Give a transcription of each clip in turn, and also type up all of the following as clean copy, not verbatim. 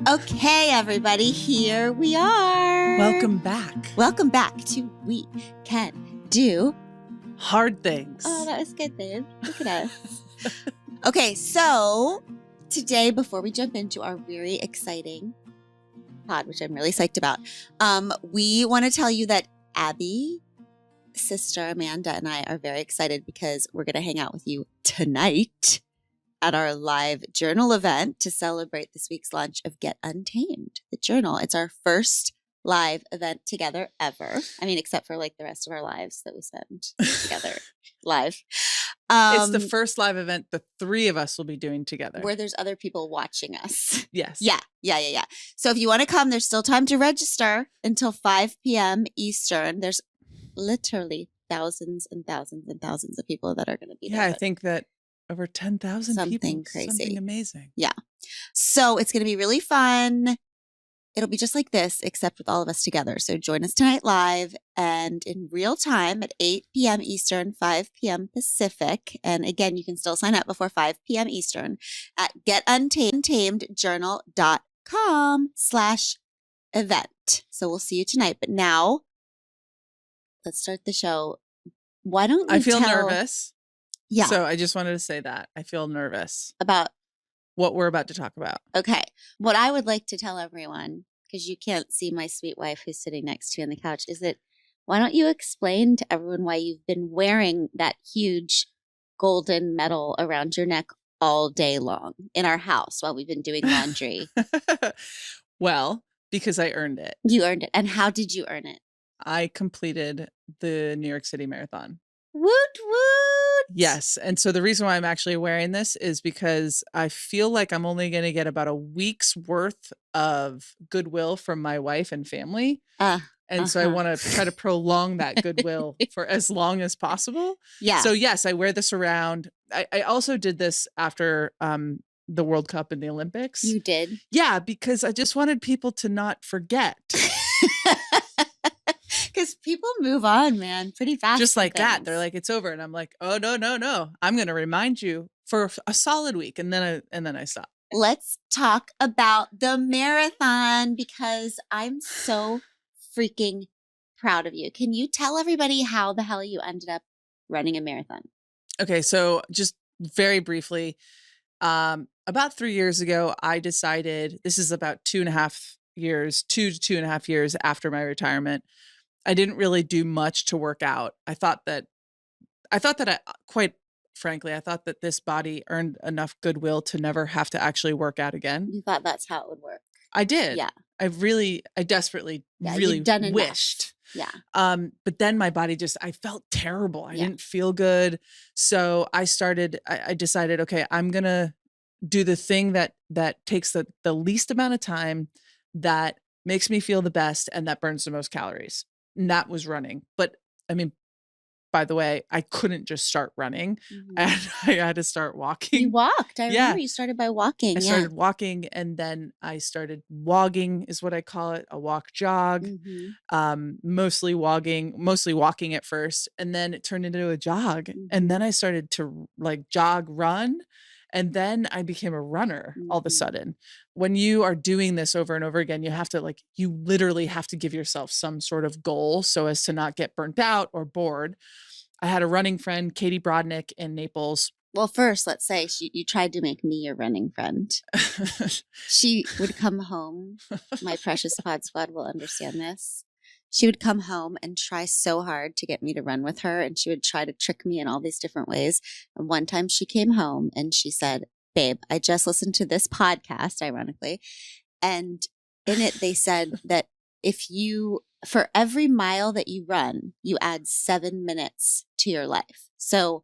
Okay, everybody, here we are. Welcome back. Welcome back to We Can Do Hard Things. Oh, that was good, babe. Look at us. Okay, so today, before we jump into our very exciting pod, which I'm really psyched about, we want to tell you that Abby, sister Amanda, and I are very excited because we're going to hang out with you tonight at our live journal event to celebrate this week's launch of Get Untamed, the journal. It's our first live event together ever. I mean, except for like the rest of our lives that we spend together live. It's the first live event the three of us will be doing together. Where there's other people watching us. Yes. Yeah. So if you want to come, there's still time to register until 5 p.m. Eastern. There's literally thousands and thousands and thousands of people that are going to be there. Yeah, I think that over 10,000 people. Something crazy. Something amazing. Yeah. So it's going to be really fun. It'll be just like this, except with all of us together. So join us tonight live and in real time at 8 p.m. Eastern, 5 p.m. Pacific. And again, you can still sign up before 5 p.m. Eastern at getuntamedjournal.com/event. So we'll see you tonight. But now, let's start the show. Why don't you I feel nervous. Yeah. So I just wanted to say that. I feel nervous about what we're about to talk about. Okay. What I would like to tell everyone, because you can't see my sweet wife who's sitting next to me on the couch, is that why don't you explain to everyone why you've been wearing that huge golden medal around your neck all day long in our house while we've been doing laundry? Well, because I earned it. You earned it. And how did you earn it? I completed the New York City Marathon. Woot woot. Yes. And so the reason why I'm actually wearing this is because I feel like I'm only going to get about a week's worth of goodwill from my wife and family. So I want to try to prolong that goodwill for as long as possible. Yeah. So yes, I wear this around. I also did this after the World Cup and the Olympics. You did? Yeah, because I just wanted people to not forget. Because people move on, man, pretty fast. Just like that. They're like, it's over. And I'm like, oh, no. I'm going to remind you for a solid week. And then I stop. Let's talk about the marathon because I'm so freaking proud of you. Can you tell everybody how the hell you ended up running a marathon? Okay. So just very briefly, about 3 years ago, I decided, this is about 2.5 years, 2 to 2.5 years after my retirement. I didn't really do much to work out. I thought that quite frankly, I thought that this body earned enough goodwill to never have to actually work out again. You thought that's how it would work. I did. Yeah. I desperately really wished. Yeah. But then my body I felt terrible. I didn't feel good. So I decided, okay, I'm going to do the thing that takes the least amount of time, that makes me feel the best, and that burns the most calories. And that was running. But I mean, by the way, I couldn't just start running. Mm-hmm. I had to start walking. You walked. I remember you started by walking. I started walking, and then I started wogging, is what I call it, a walk jog. Mm-hmm. Mostly walking at first, and then it turned into a jog. Mm-hmm. And then I started to like jog, run. And then I became a runner all of a sudden. When you are doing this over and over again, you literally have to give yourself some sort of goal so as to not get burnt out or bored. I had a running friend, Katie Brodnick in Naples. Well, first, let's say you tried to make me your running friend. She would come home. My precious pod squad will understand this. She would come home and try so hard to get me to run with her. And she would try to trick me in all these different ways. And one time she came home and she said, babe, I just listened to this podcast, ironically. And in it, they said that for every mile that you run, you add 7 minutes to your life. So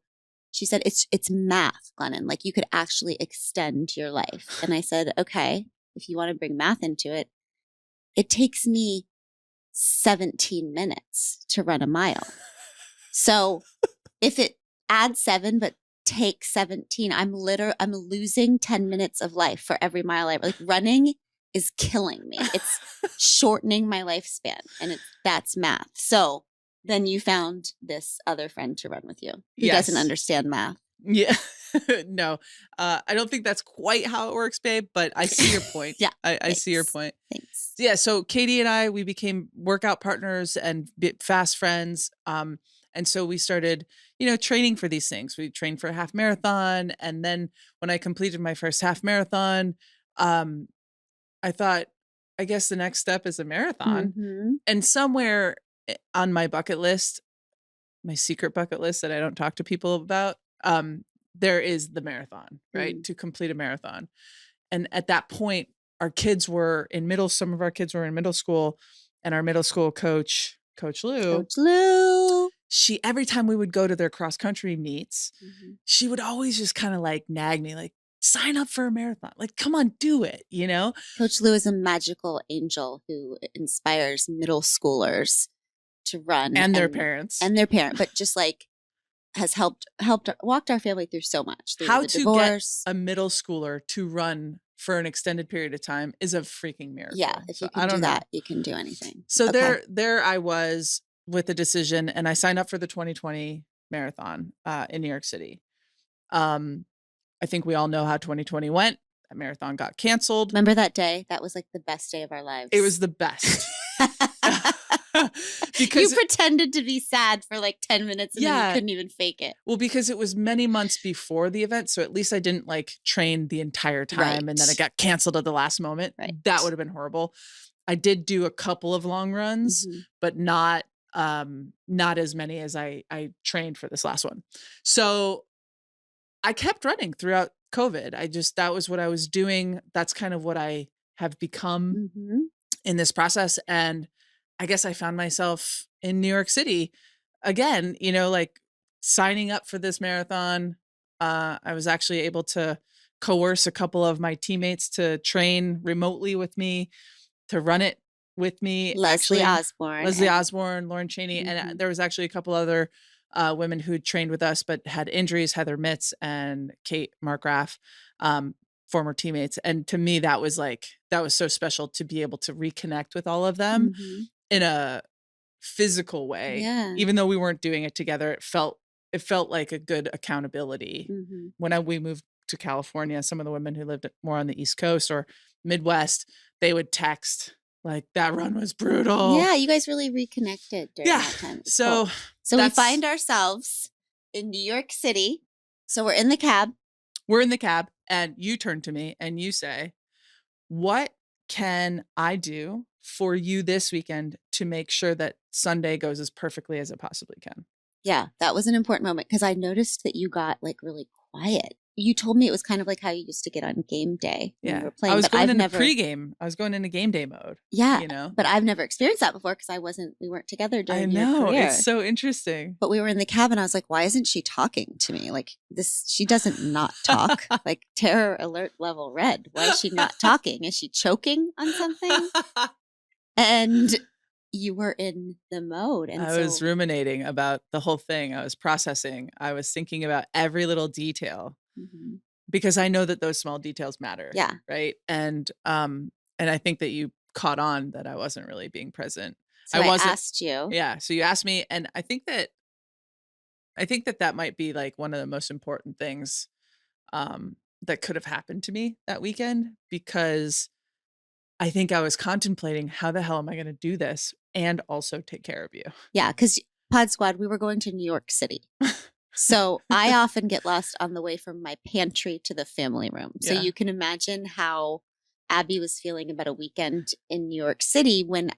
she said, it's math, Glennon. Like you could actually extend your life. And I said, okay, if you want to bring math into it, it takes me 17 minutes to run a mile. So if it adds 7 but takes 17, I'm losing 10 minutes of life for every mile I like. Running is killing me. It's shortening my lifespan, and that's math. So then you found this other friend to run with you who doesn't understand math. Yeah. No, I don't think that's quite how it works, babe, but I see your point. Yeah. I see your point. Thanks. Yeah. So Katie and I, we became workout partners and fast friends. And so we started, training for these things. We trained for a half marathon. And then when I completed my first half marathon, I thought, I guess the next step is a marathon. Mm-hmm. And somewhere on my bucket list, my secret bucket list that I don't talk to people about, there is the marathon, right? To complete a marathon. And at that point, some of our kids were in middle school, and our middle school coach Loux, every time we would go to their cross country meets, she would always just kind of like nag me, like, sign up for a marathon. Like, come on, do it, Coach Loux is a magical angel who inspires middle schoolers to run. And their parents. But just like has walked our family through so much. How to divorce. Get a middle schooler to run for an extended period of time is a freaking miracle. Yeah, if you can do that, you can do anything. So there I was with the decision, and I signed up for the 2020 marathon in New York City. I think we all know how 2020 went. That marathon got canceled. Remember that day? That was like the best day of our lives. It was the best. Because you pretended to be sad for like 10 minutes and then you couldn't even fake it. Well, because it was many months before the event. So at least I didn't like train the entire time and then it got canceled at the last moment. Right. That would have been horrible. I did do a couple of long runs, but not as many as I trained for this last one. So I kept running throughout COVID. That was what I was doing. That's kind of what I have become in this process. And I guess I found myself in New York City again, like signing up for this marathon. I was actually able to coerce a couple of my teammates to train remotely with me, to run it with me. Leslie Osborne, Lauren Cheney. And there was actually a couple other women who trained with us, but had injuries, Heather Mitz and Kate Markgraf, former teammates. And to me, that was so special to be able to reconnect with all of them in a physical way. Yeah. Even though we weren't doing it together, it felt like a good accountability. When we moved to California, some of the women who lived more on the East Coast or Midwest, they would text like, that run was brutal. Yeah, you guys really reconnected during that time. So we find ourselves in New York City. So we're in the cab. And you turn to me and you say, what can I do for you this weekend to make sure that Sunday goes as perfectly as it possibly can? Yeah, that was an important moment because I noticed that you got like really quiet. You told me it was kind of like how you used to get on game day when you were playing. I was going into pregame. I was going into game day mode. Yeah, but I've never experienced that before because we weren't together during your career. It's so interesting. But we were in the cab and I was like, why isn't she talking to me? Like she doesn't not talk. Like terror alert level red. Why is she not talking? Is she choking on something? And you were in the mode. And I was ruminating about the whole thing. I was processing. I was thinking about every little detail. Because I know that those small details matter. Yeah. Right. And I think that you caught on that I wasn't really being present. So I asked you. Yeah. So you asked me, and I think that might be like one of the most important things that could have happened to me that weekend, because I think I was contemplating, how the hell am I going to do this and also take care of you? Yeah. Because Pod Squad, we were going to New York City. So I often get lost on the way from my pantry to the family room. So you can imagine how Abby was feeling about a weekend in New York City when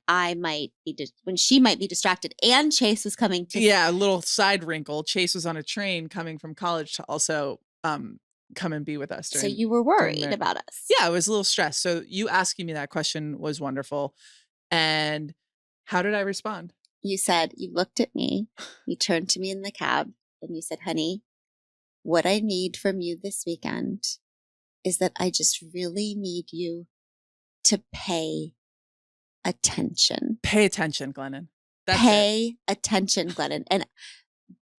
she might be distracted, and Chase was coming to. Yeah, a little side wrinkle. Chase was on a train coming from college to also come and be with us. So you were worried about us. Yeah, I was a little stressed. So you asking me that question was wonderful. And how did I respond? You said, you looked at me, you turned to me in the cab, and you said, honey, what I need from you this weekend is that I just really need you to pay attention. Pay attention, Glennon. Pay attention, Glennon. And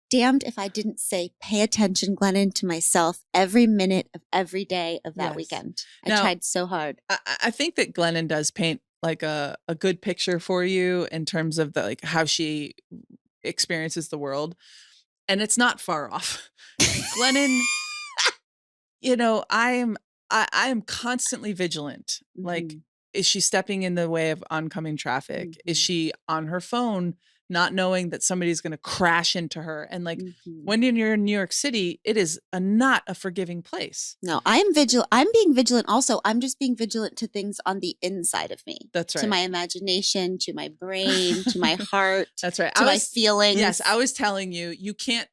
damned if I didn't say pay attention, Glennon, to myself every minute of every day of that weekend. I tried so hard. I think that Glennon does paint like a good picture for you in terms of how she experiences the world. And it's not far off. Glennon You know, I am constantly vigilant. Like, is she stepping in the way of oncoming traffic? Is she on her phone, not knowing that somebody's going to crash into her? And like, when you're in New York City, it is not a forgiving place. No, I am vigilant. I'm being vigilant also. I'm just being vigilant to things on the inside of me. That's right. To my imagination, to my brain, to my heart. That's right. To my feelings. Yes, I was telling you, you can't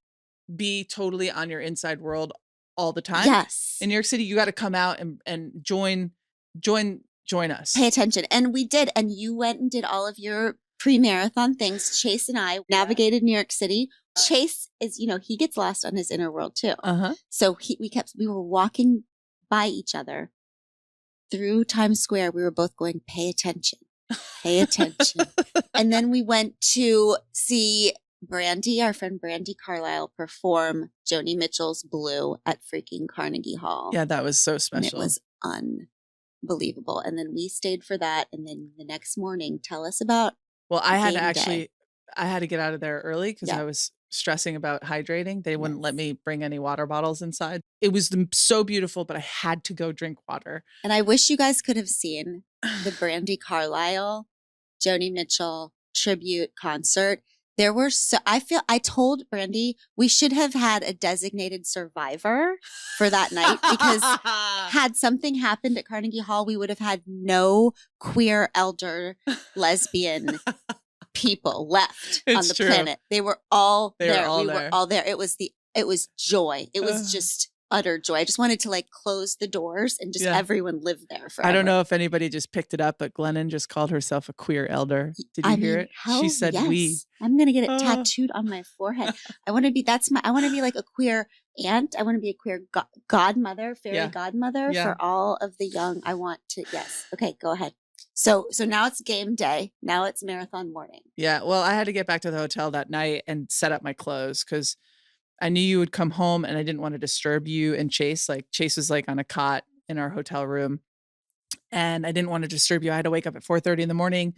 be totally on your inside world all the time. Yes. In New York City, you got to come out and join us. Pay attention. And we did. And you went and did all of your pre-marathon things. Chase and I navigated New York City. Chase is, he gets lost on his inner world too. So we were walking by each other through Times Square. We were both going, pay attention, pay attention. And then we went to see our friend Brandy Carlisle, perform Joni Mitchell's Blue at freaking Carnegie Hall. Yeah, that was so special. And it was unbelievable. And then we stayed for that. And then the next morning, tell us about. Well, I had to get out of there early because I was stressing about hydrating. They wouldn't let me bring any water bottles inside. It was so beautiful, but I had to go drink water. And I wish you guys could have seen the Brandy Carlisle, Joni Mitchell tribute concert. I told Brandy we should have had a designated survivor for that night because had something happened at Carnegie Hall, we would have had no queer, elder, lesbian people left on the planet. They were all there. We were all there. It was joy. It was just utter joy. I just wanted to close the doors and just everyone live there forever. I don't know if anybody just picked it up, but Glennon just called herself a queer elder. Did you hear it? She said we. I'm going to get it tattooed on my forehead. I want to be like a queer aunt. I want to be a queer godmother, fairy godmother for all of the young. I want to, yes. Okay, go ahead. So now it's game day. Now it's marathon morning. Yeah. Well, I had to get back to the hotel that night and set up my clothes because I knew you would come home and I didn't want to disturb you and Chase. Like Chase was on a cot in our hotel room and I didn't want to disturb you. I had to wake up at 4:30 in the morning.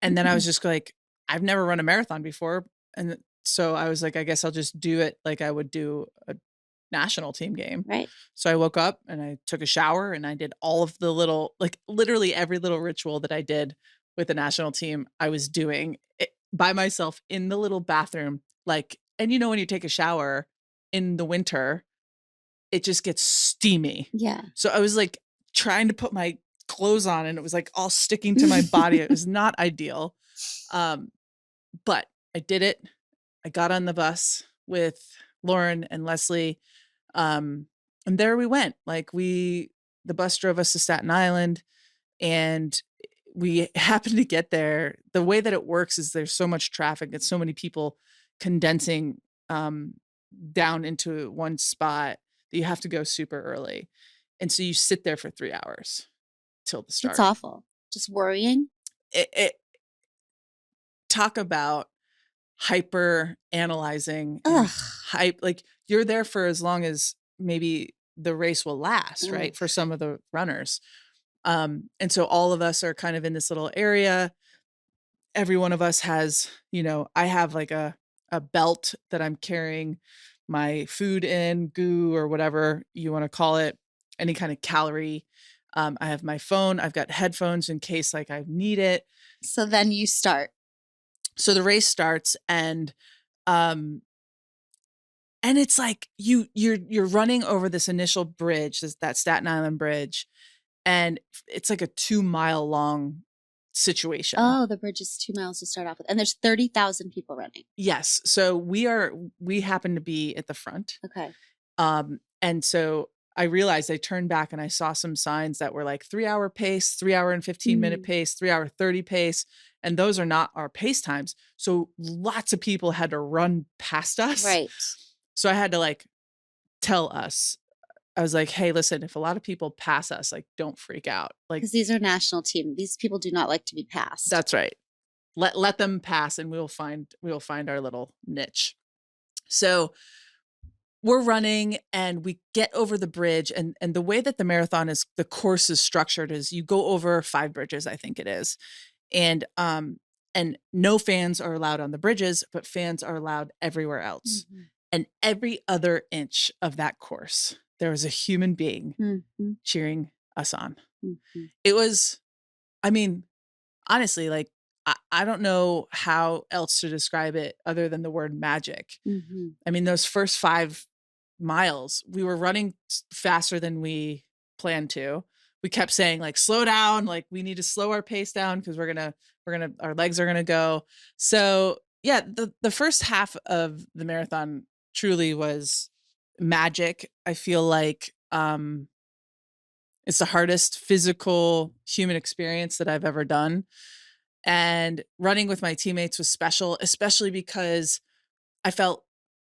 And then I was just like, I've never run a marathon before. And so I was like, I guess I'll just do it like I would do a national team game. Right. So I woke up and I took a shower and I did all of the little, literally every little ritual that I did with the national team. I was doing it by myself in the little bathroom, and when you take a shower in the winter, it just gets steamy. Yeah. So I was trying to put my clothes on and it was all sticking to my body. It was not ideal. But I did it. I got on the bus with Lauren and Leslie. And there we went. The bus drove us to Staten Island and we happened to get there. The way that it works is there's so much traffic. It's so many people condensing down into one spot that you have to go super early. And so you sit there for 3 hours till the start. It's awful. Just worrying. Talk about hyper analyzing hype. You're there for as long as maybe the race will last, right? For some of the runners. And so all of us are kind of in this little area. Every one of us has, I have a belt that I'm carrying my food in, goo or whatever you want to call it, any kind of calorie. I have my phone. I've got headphones in case I need it. So then you start. So the race starts and it's you're running over this initial bridge, that Staten Island bridge, and it's a 2-mile long situation. Oh, the bridge is 2 miles to start off with. And there's 30,000 people running. Yes. So we happen to be at the front. Okay. And so I realized I turned back and I saw some signs that were 3-hour pace, 3-hour and 15-minute pace, 3-hour 30 pace. And those are not our pace times. So lots of people had to run past us. Right. So I had to tell us, I was like, hey, listen, if a lot of people pass us, don't freak out. Because these are national team. These people do not like to be passed. That's right. Let them pass and we'll find our little niche. So we're running and we get over the bridge and the way that the course is structured is you go over 5 bridges, I think it is. And no fans are allowed on the bridges, but fans are allowed everywhere else. And every other inch of that course there was a human being Mm-hmm. cheering us on. Mm-hmm. It was, I mean, honestly, like, I don't know how else to describe it other than the word magic. Mm-hmm. I mean, those first 5 miles, we were running faster than we planned to. We kept saying, like, slow down, like, we need to slow our pace down because our legs are gonna go. So yeah, the first half of the marathon truly was magic. I feel like it's the hardest physical human experience that I've ever done. And running with my teammates was special, especially because I felt,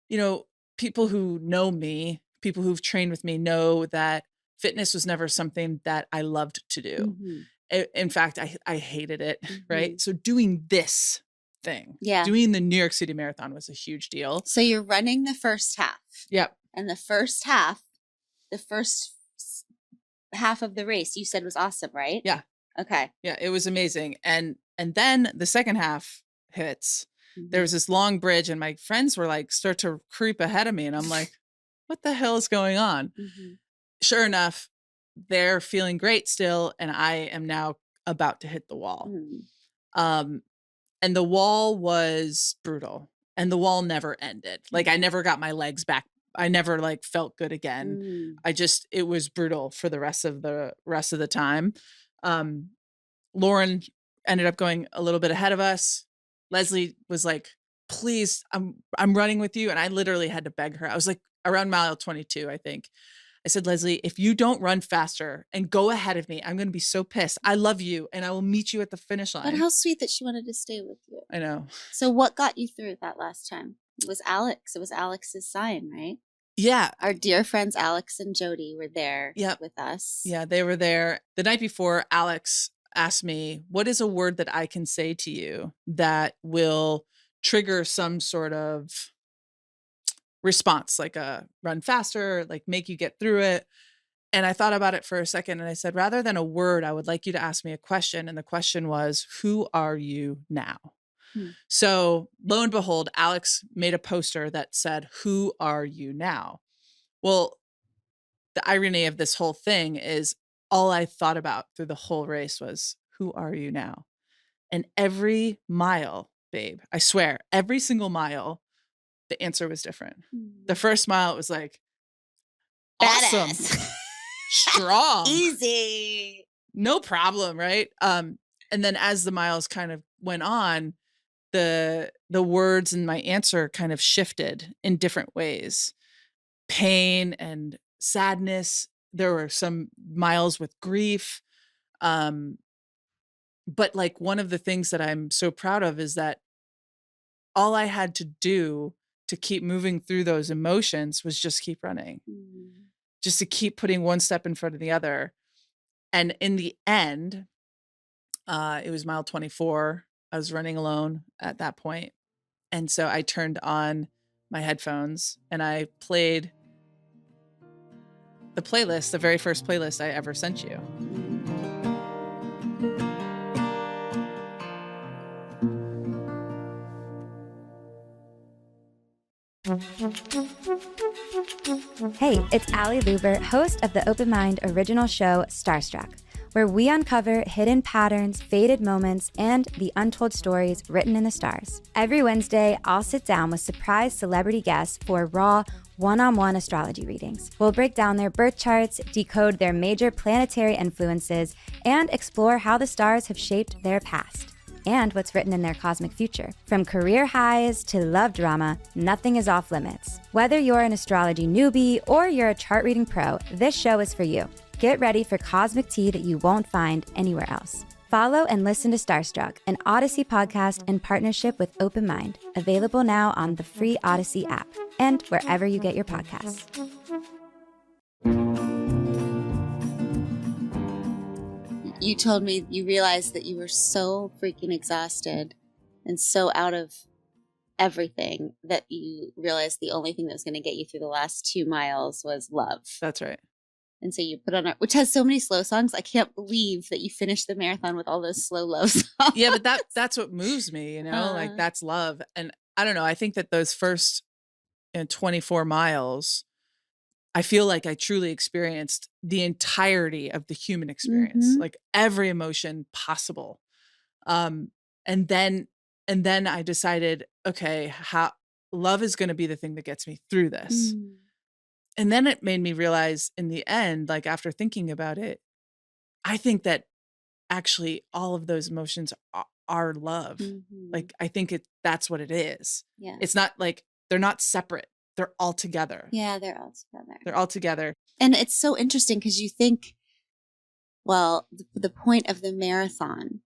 you know, people who know me, people who've trained with me know that fitness was never something that I loved to do. Mm-hmm. In fact, I hated it, Mm-hmm. right? So doing this thing, doing the New York City Marathon was a huge deal. So you're running the first half. Yep. And the first half of the race you said was awesome, right? Yeah. Okay. Yeah, it was amazing. And then the second half hits. There was this long bridge and my friends were like, start to creep ahead of me. And I'm like, what the hell is going on? Mm-hmm. Sure enough, they're feeling great still. And I am now about to hit the wall. And the wall was brutal and the wall never ended. Like I never got my legs back. I never like felt good again. It was brutal for the rest of the time. Lauren ended up going a little bit ahead of us. Leslie was like, please, I'm running with you. And I literally had to beg her. I was like around mile 22, I think. I said, Leslie, if you don't run faster and go ahead of me, I'm going to be so pissed. I love you and I will meet you at the finish line. But how sweet that she wanted to stay with you. I know. So what got you through that last time? It was Alex. It was Alex's sign, right? Yeah. Our dear friends Alex and Jody were there with us. Yeah, they were there. The night before, Alex asked me, what is a word that I can say to you that will trigger some sort of response, like a run faster, like make you get through it? And I thought about it for a second and I said, rather than a word, I would like you to ask me a question. And the question was, who are you now? So lo and behold, Alex made a poster that said, who are you now? Well, the irony of this whole thing is all I thought about through the whole race was, who are you now? And every mile, babe, I swear, every single mile, the answer was different. The first mile, it was like, awesome, strong, easy, no problem, right? And then as the miles kind of went on, the words in my answer kind of shifted in different ways. Pain and sadness. There were some miles with grief. But like one of the things that I'm so proud of is that all I had to do to keep moving through those emotions was just keep running, just to keep putting one step in front of the other. And in the end, it was mile 24. I was running alone at that point. And so I turned on my headphones and I played the playlist, the very first playlist I ever sent you. Hey, it's Allie Luber, host of the Open Mind original show Starstruck, where we uncover hidden patterns, faded moments, and the untold stories written in the stars. Every Wednesday, I'll sit down with surprise celebrity guests for raw, one-on-one astrology readings. We'll break down their birth charts, decode their major planetary influences, and explore how the stars have shaped their past and what's written in their cosmic future. From career highs to love drama, nothing is off limits. Whether you're an astrology newbie or you're a chart reading pro, this show is for you. Get ready for cosmic tea that you won't find anywhere else. Follow and listen to Starstruck, an Odyssey podcast in partnership with Open Mind, available now on the free Odyssey app and wherever you get your podcasts. You told me you realized that you were so freaking exhausted and so out of everything that you realized the only thing that was going to get you through the last 2 miles was love. That's right. And so you put on which has so many slow songs. I can't believe that you finished the marathon with all those slow love songs. Yeah, but that's what moves me, you know, like that's love. And I don't know. I think that those first 24 miles, I feel like I truly experienced the entirety of the human experience, like every emotion possible. And then I decided, okay, how love is going to be the thing that gets me through this. And then it made me realize in the end, like after thinking about it, I think that actually all of those emotions are love. Like, I think that's what it is. Yeah. It's not like they're not separate. They're all together. Yeah, they're all together. They're all together. And it's so interesting because you think, well, the point of the marathon,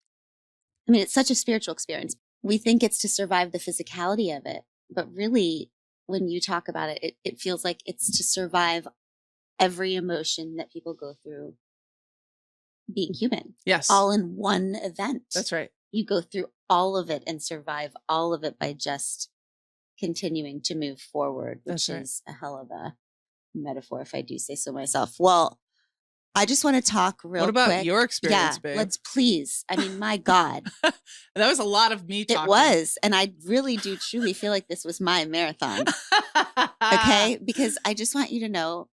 I mean, it's such a spiritual experience. We think it's to survive the physicality of it, but really, when you talk about it, it feels like it's to survive every emotion that people go through being human. Yes. All in one event. That's right. You go through all of it and survive all of it by just continuing to move forward, which is a hell of a metaphor, if I do say so myself. Well, I just want to talk real quick. What about your experience, babe? Let's please. I mean, my God. That was a lot of me talking. It was. And I really do truly feel like this was my marathon. Okay? Because I just want you to know,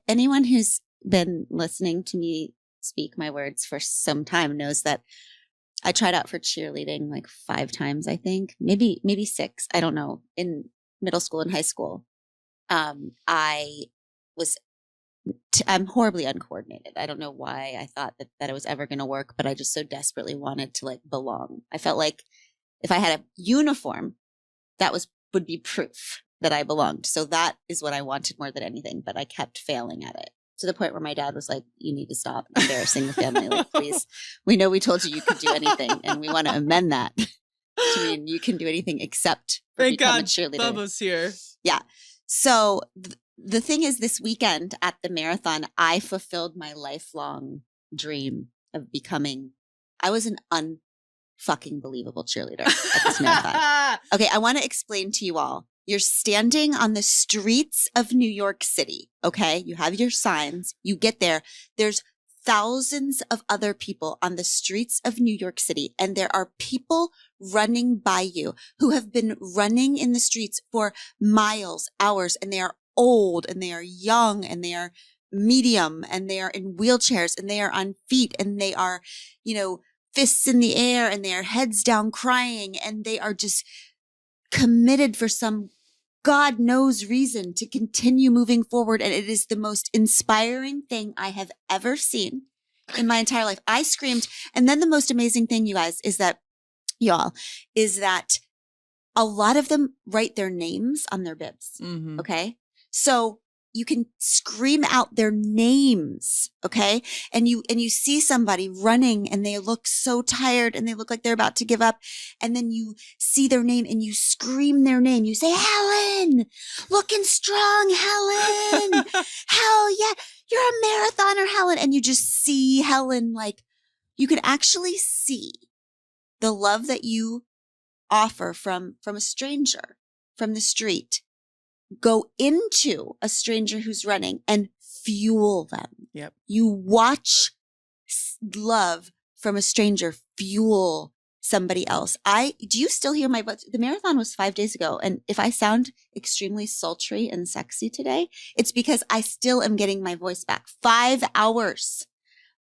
anyone who's been listening to me speak my words for some time knows that I tried out for cheerleading like 5 times, I think, maybe 6. I don't know. In middle school and high school, I'm horribly uncoordinated. I don't know why I thought that it was ever going to work, but I just so desperately wanted to like belong. I felt like if I had a uniform, that would be proof that I belonged. So that is what I wanted more than anything, but I kept failing at it. To the point where my dad was like, you need to stop embarrassing the family. Like, please, we know we told you could do anything, and we want to amend that to mean you can do anything except become a cheerleader. Bubba's here. Yeah. So the thing is, this weekend at the marathon, I fulfilled my lifelong dream of becoming, I was an unfucking believable cheerleader at this marathon. Okay, I want to explain to you all. You're standing on the streets of New York City, okay? You have your signs. You get there. There's thousands of other people on the streets of New York City, and there are people running by you who have been running in the streets for miles, hours, and they are old, and they are young, and they are medium, and they are in wheelchairs, and they are on feet, and they are, fists in the air, and they are heads down crying, and they are just committed for some God knows reason to continue moving forward. And it is the most inspiring thing I have ever seen in my entire life. I screamed. And then the most amazing thing, you guys, is that a lot of them write their names on their bibs. Okay. So you can scream out their names. Okay. And you see somebody running and they look so tired and they look like they're about to give up. And then you see their name and you scream their name. You say, Helen, looking strong, Helen. Hell yeah. You're a marathoner, Helen. And you just see Helen, like you can actually see the love that you offer from a stranger from the street go into a stranger who's running and fuel them. Yep. You watch love from a stranger fuel somebody else. Do you still hear my voice? The marathon was 5 days ago. And if I sound extremely sultry and sexy today, it's because I still am getting my voice back. 5 hours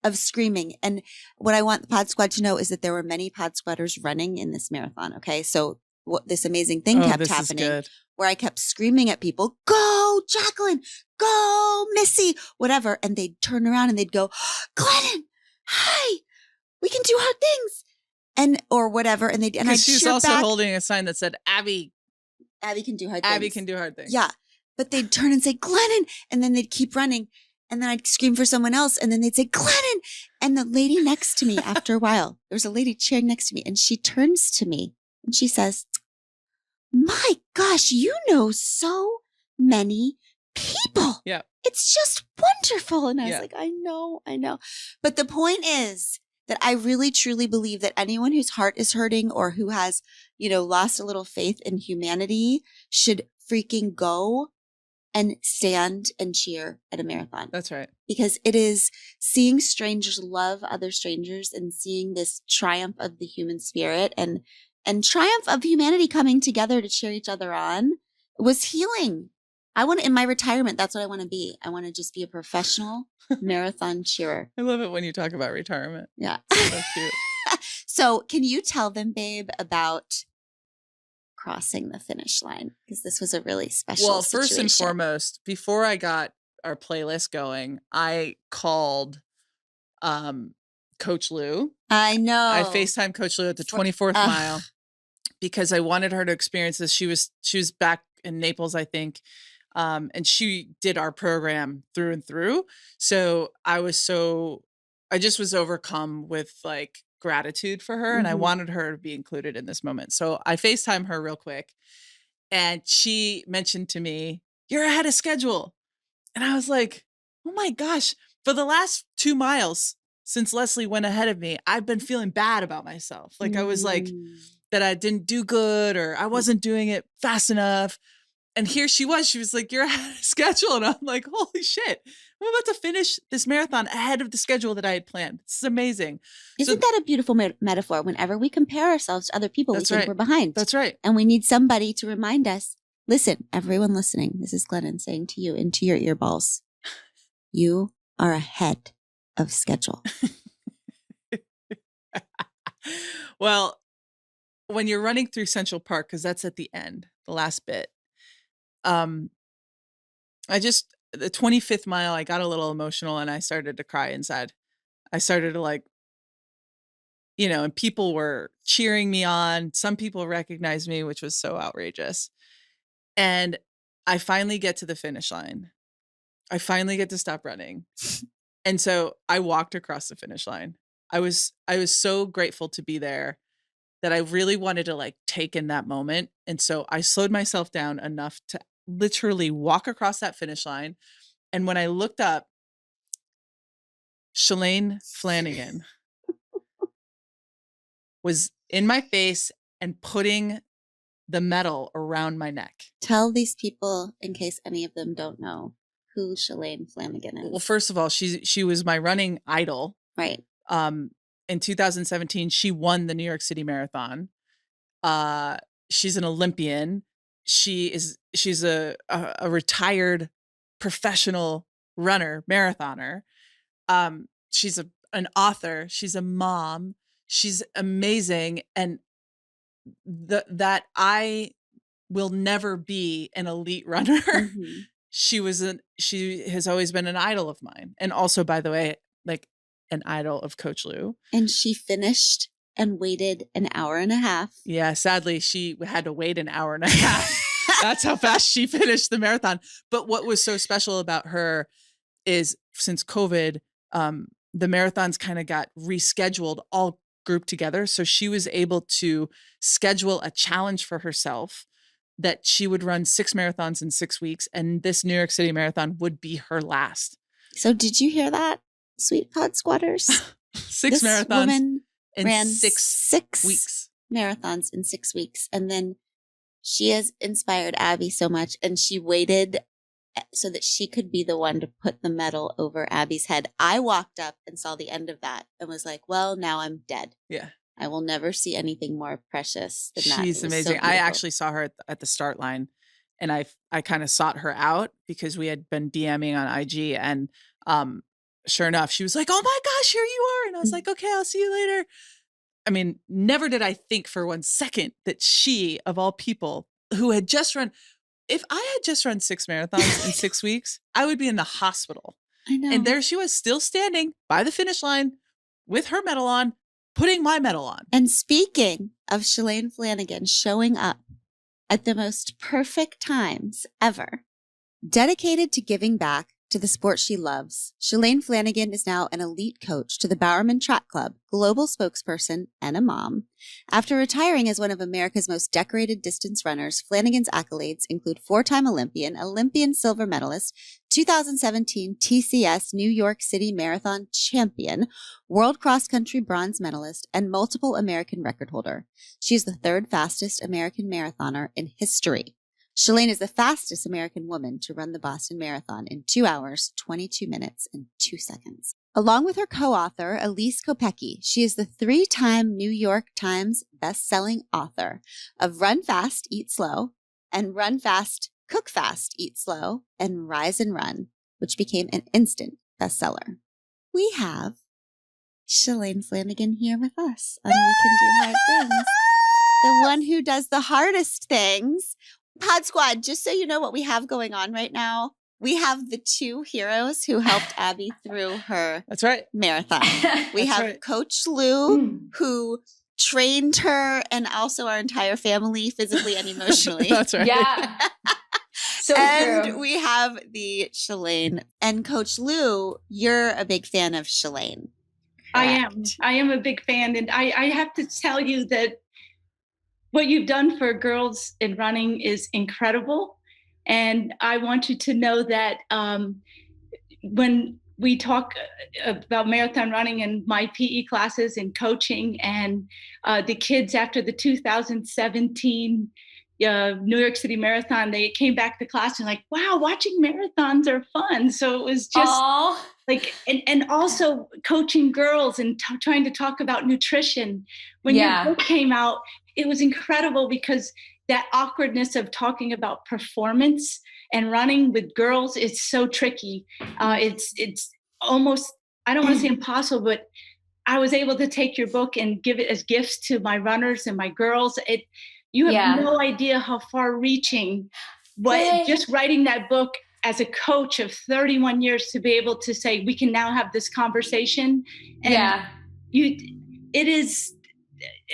of screaming. And what I want the Pod Squad to know is that there were many Pod Squatters running in this marathon. Okay. So this amazing thing kept happening where I kept screaming at people, go Jacqueline, go Missy, whatever. And they'd turn around and they'd go, Glennon, hi, we can do hard things. Or whatever. And she's also holding a sign that said, Abby can do hard things. Abby can do hard things. Yeah. But they'd turn and say, Glennon. And then they'd keep running. And then I'd scream for someone else. And then they'd say, Glennon. And the lady next to me, after a while, there was a lady cheering next to me. And she turns to me and she says, my gosh, you know so many people. Yeah. It's just wonderful. And I was like, I know. But the point is that I really, truly believe that anyone whose heart is hurting or who has, lost a little faith in humanity should freaking go and stand and cheer at a marathon. That's right. Because it is seeing strangers love other strangers and seeing this triumph of the human spirit and triumph of humanity coming together to cheer each other on was healing in my retirement, that's what I want to be. I want to just be a professional marathon cheerer. I love it when you talk about retirement. Yeah. So cute. So can you tell them, babe, about crossing the finish line? Because this was a really special situation. First and foremost, before I got our playlist going, I called Coach Loux. I know. I FaceTimed Coach Loux at the 24th mile because I wanted her to experience this. She was back in Naples, I think. And she did our program through and through. So I just was overcome with like gratitude for her. And I wanted her to be included in this moment. So I FaceTime her real quick. And she mentioned to me, "You're ahead of schedule." And I was like, oh my gosh, for the last 2 miles since Leslie went ahead of me, I've been feeling bad about myself. Like I was like that I didn't do good or I wasn't doing it fast enough. And here she was like, "You're ahead of schedule." And I'm like, holy shit, I'm about to finish this marathon ahead of the schedule that I had planned. This is amazing. Isn't that a beautiful metaphor? Whenever we compare ourselves to other people, we think we're behind. That's right. And we need somebody to remind us, listen, everyone listening, this is Glennon saying to you into your earballs, you are ahead of schedule. Well, when you're running through Central Park, because that's at the end, the last bit, the 25th mile, I got a little emotional and I started to cry inside. I started to like, and people were cheering me on. Some people recognized me, which was so outrageous. And I finally get to the finish line. I finally get to stop running. And so I walked across the finish line. I was so grateful to be there that I really wanted to like take in that moment. And so I slowed myself down enough to literally walk across that finish line. And when I looked up, Shalane Flanagan was in my face and putting the medal around my neck. Tell these people, in case any of them don't know, who Shalane Flanagan is. Well, first of all, she was my running idol. Right. In 2017, she won the New York City Marathon. She's an Olympian. She's a retired professional runner, marathoner. She's an author. She's a mom. She's amazing. And that I will never be an elite runner. Mm-hmm. She has always been an idol of mine. And also, by the way, like an idol of Coach Loux. And she finished and waited an hour and a half. Yeah, sadly, she had to wait an hour and a half. That's how fast she finished the marathon. But what was so special about her is since COVID, the marathons kind of got rescheduled, all grouped together. So she was able to schedule a challenge for herself that she would run 6 marathons in 6 weeks. And this New York City Marathon would be her last. So did you hear that, Sweet Pod Squatters? 6 marathons in 6 weeks. Marathons in 6 weeks. And then she has inspired Abby so much. And she waited so that she could be the one to put the medal over Abby's head. I walked up and saw the end of that and was like, well, now I'm dead. Yeah. I will never see anything more precious than that. She's amazing. So I actually saw her at the start line and I kind of sought her out because we had been DMing on IG and sure enough, she was like, oh my gosh, here you are. And I was like, okay, I'll see you later. I mean, never did I think for 1 second that she, of all people, who had just run, if I had just run 6 marathons in 6 weeks, I would be in the hospital. I know. And there she was still standing by the finish line with her medal on, putting my medal on. And speaking of Shalane Flanagan showing up at the most perfect times ever, dedicated to giving back to the sport she loves, Shalane Flanagan is now an elite coach to the Bowerman Track Club, global spokesperson, and a mom. After retiring as one of America's most decorated distance runners, Flanagan's accolades include 4-time Olympian silver medalist, 2017 TCS New York City Marathon champion, world cross-country bronze medalist, and multiple American record holder. She is the 3rd fastest American marathoner in history. Shalane is the fastest American woman to run the Boston Marathon in 2 hours, 22 minutes, and 2 seconds. Along with her co-author, Elise Kopecki, she is the 3-time New York Times best-selling author of Run Fast, Eat Slow and Run Fast, Cook Fast, Eat Slow, and Rise and Run, which became an instant bestseller. We have Shalane Flanagan here with us on We Can Do Hard Things. The one who does the hardest things. Pod Squad, just so you know what we have going on right now, we have the two heroes who helped Abby through her That's right. marathon. We have Coach Loux, who trained her and also our entire family physically and emotionally. That's right. Yeah. So and true. we have the Shalane. And Coach Loux, you're a big fan of Shalane. Correct? I am a big fan. And I have to tell you that what you've done for girls in running is incredible. And I want you to know that when we talk about marathon running and my PE classes and coaching and the kids after the 2017 New York City Marathon, they came back to class and like, wow, watching marathons are fun. So it was just like, and also coaching girls and trying to talk about nutrition. When your book came out, it was incredible because that awkwardness of talking about performance and running with girls is so tricky. It's almost, I don't want to say impossible, but I was able to take your book and give it as gifts to my runners and my girls. You have no idea how far reaching just writing that book as a coach of 31 years to be able to say, we can now have this conversation. And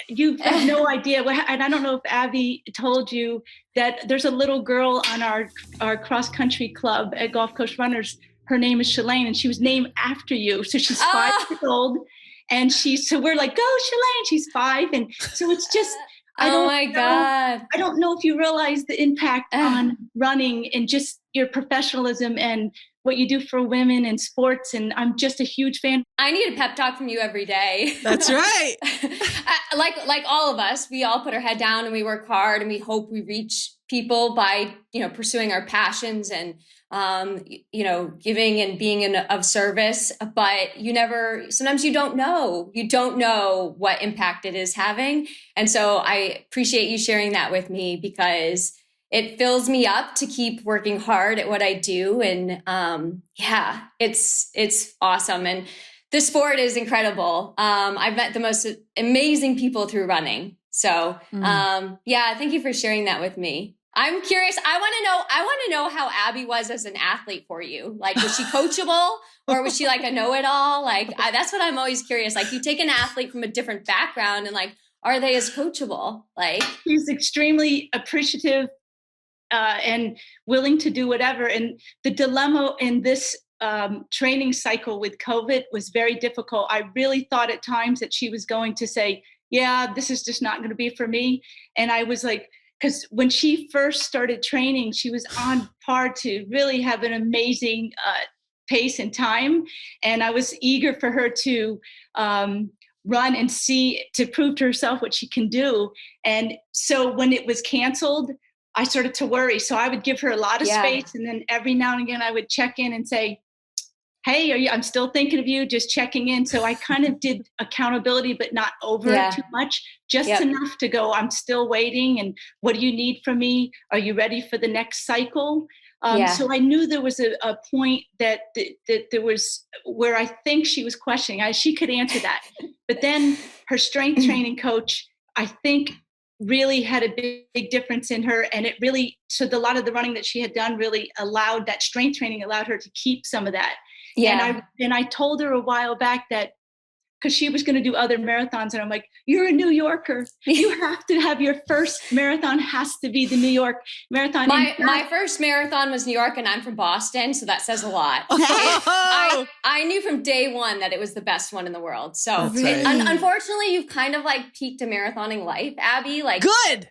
you have no idea. And I don't know if Abby told you that there's a little girl on our cross-country club at Gulf Coast Runners. Her name is Shalane, and she was named after you. So she's 5 years old. And so we're like, go Shalane, she's 5. And so it's just, God. I don't know if you realize the impact on running and just your professionalism and what you do for women in sports. And I'm just a huge fan. I need a pep talk from you every day. That's right. like all of us, we all put our head down and we work hard and we hope we reach people by, pursuing our passions and, giving and being of service. But sometimes you don't know what impact it is having. And so I appreciate you sharing that with me because it fills me up to keep working hard at what I do. And it's awesome. And the sport is incredible. I've met the most amazing people through running. So thank you for sharing that with me. I'm curious. I want to know how Abby was as an athlete for you. Like, was she coachable or was she like a know-it-all? Like, that's what I'm always curious. Like, you take an athlete from a different background and like, are they as coachable? Like, she's extremely appreciative and willing to do whatever. And the dilemma in this training cycle with COVID was very difficult. I really thought at times that she was going to say, yeah, this is just not going to be for me. And I was like, because when she first started training, she was on par to really have an amazing pace and time. And I was eager for her to run and to prove to herself what she can do. And so when it was canceled, I started to worry. So I would give her a lot of space. And then every now and again, I would check in and say, hey, I'm still thinking of you, just checking in. So I kind of did accountability, but not over it too much, just enough to go, I'm still waiting. And what do you need from me? Are you ready for the next cycle? So I knew there was a point that there was where I think she was questioning. She could answer that. But then her strength training coach, I think, really had a big difference in her. And it really, so a lot of the running that she had done really allowed, that strength training allowed her to keep some of that. Yeah. And I told her a while back that, because she was going to do other marathons. And I'm like, you're a New Yorker. You have to have your first marathon has to be the New York Marathon. My first marathon was New York and I'm from Boston. So that says a lot. I knew from day one that it was the best one in the world. So unfortunately, you've kind of like peaked a marathoning life, Abby. Like, good.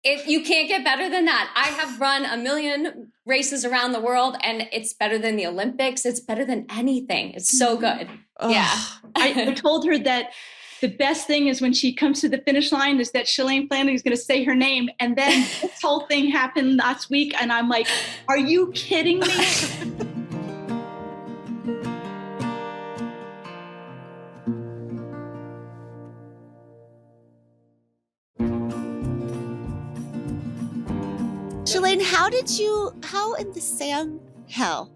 You can't get better than that. I have run 1 million races around the world and it's better than the Olympics. It's better than anything. It's so good. Yeah. I told her that the best thing is when she comes to the finish line is that Shalane Flanagan is going to say her name. And then this whole thing happened last week. And I'm like, are you kidding me? Shalane, how in the Sam hell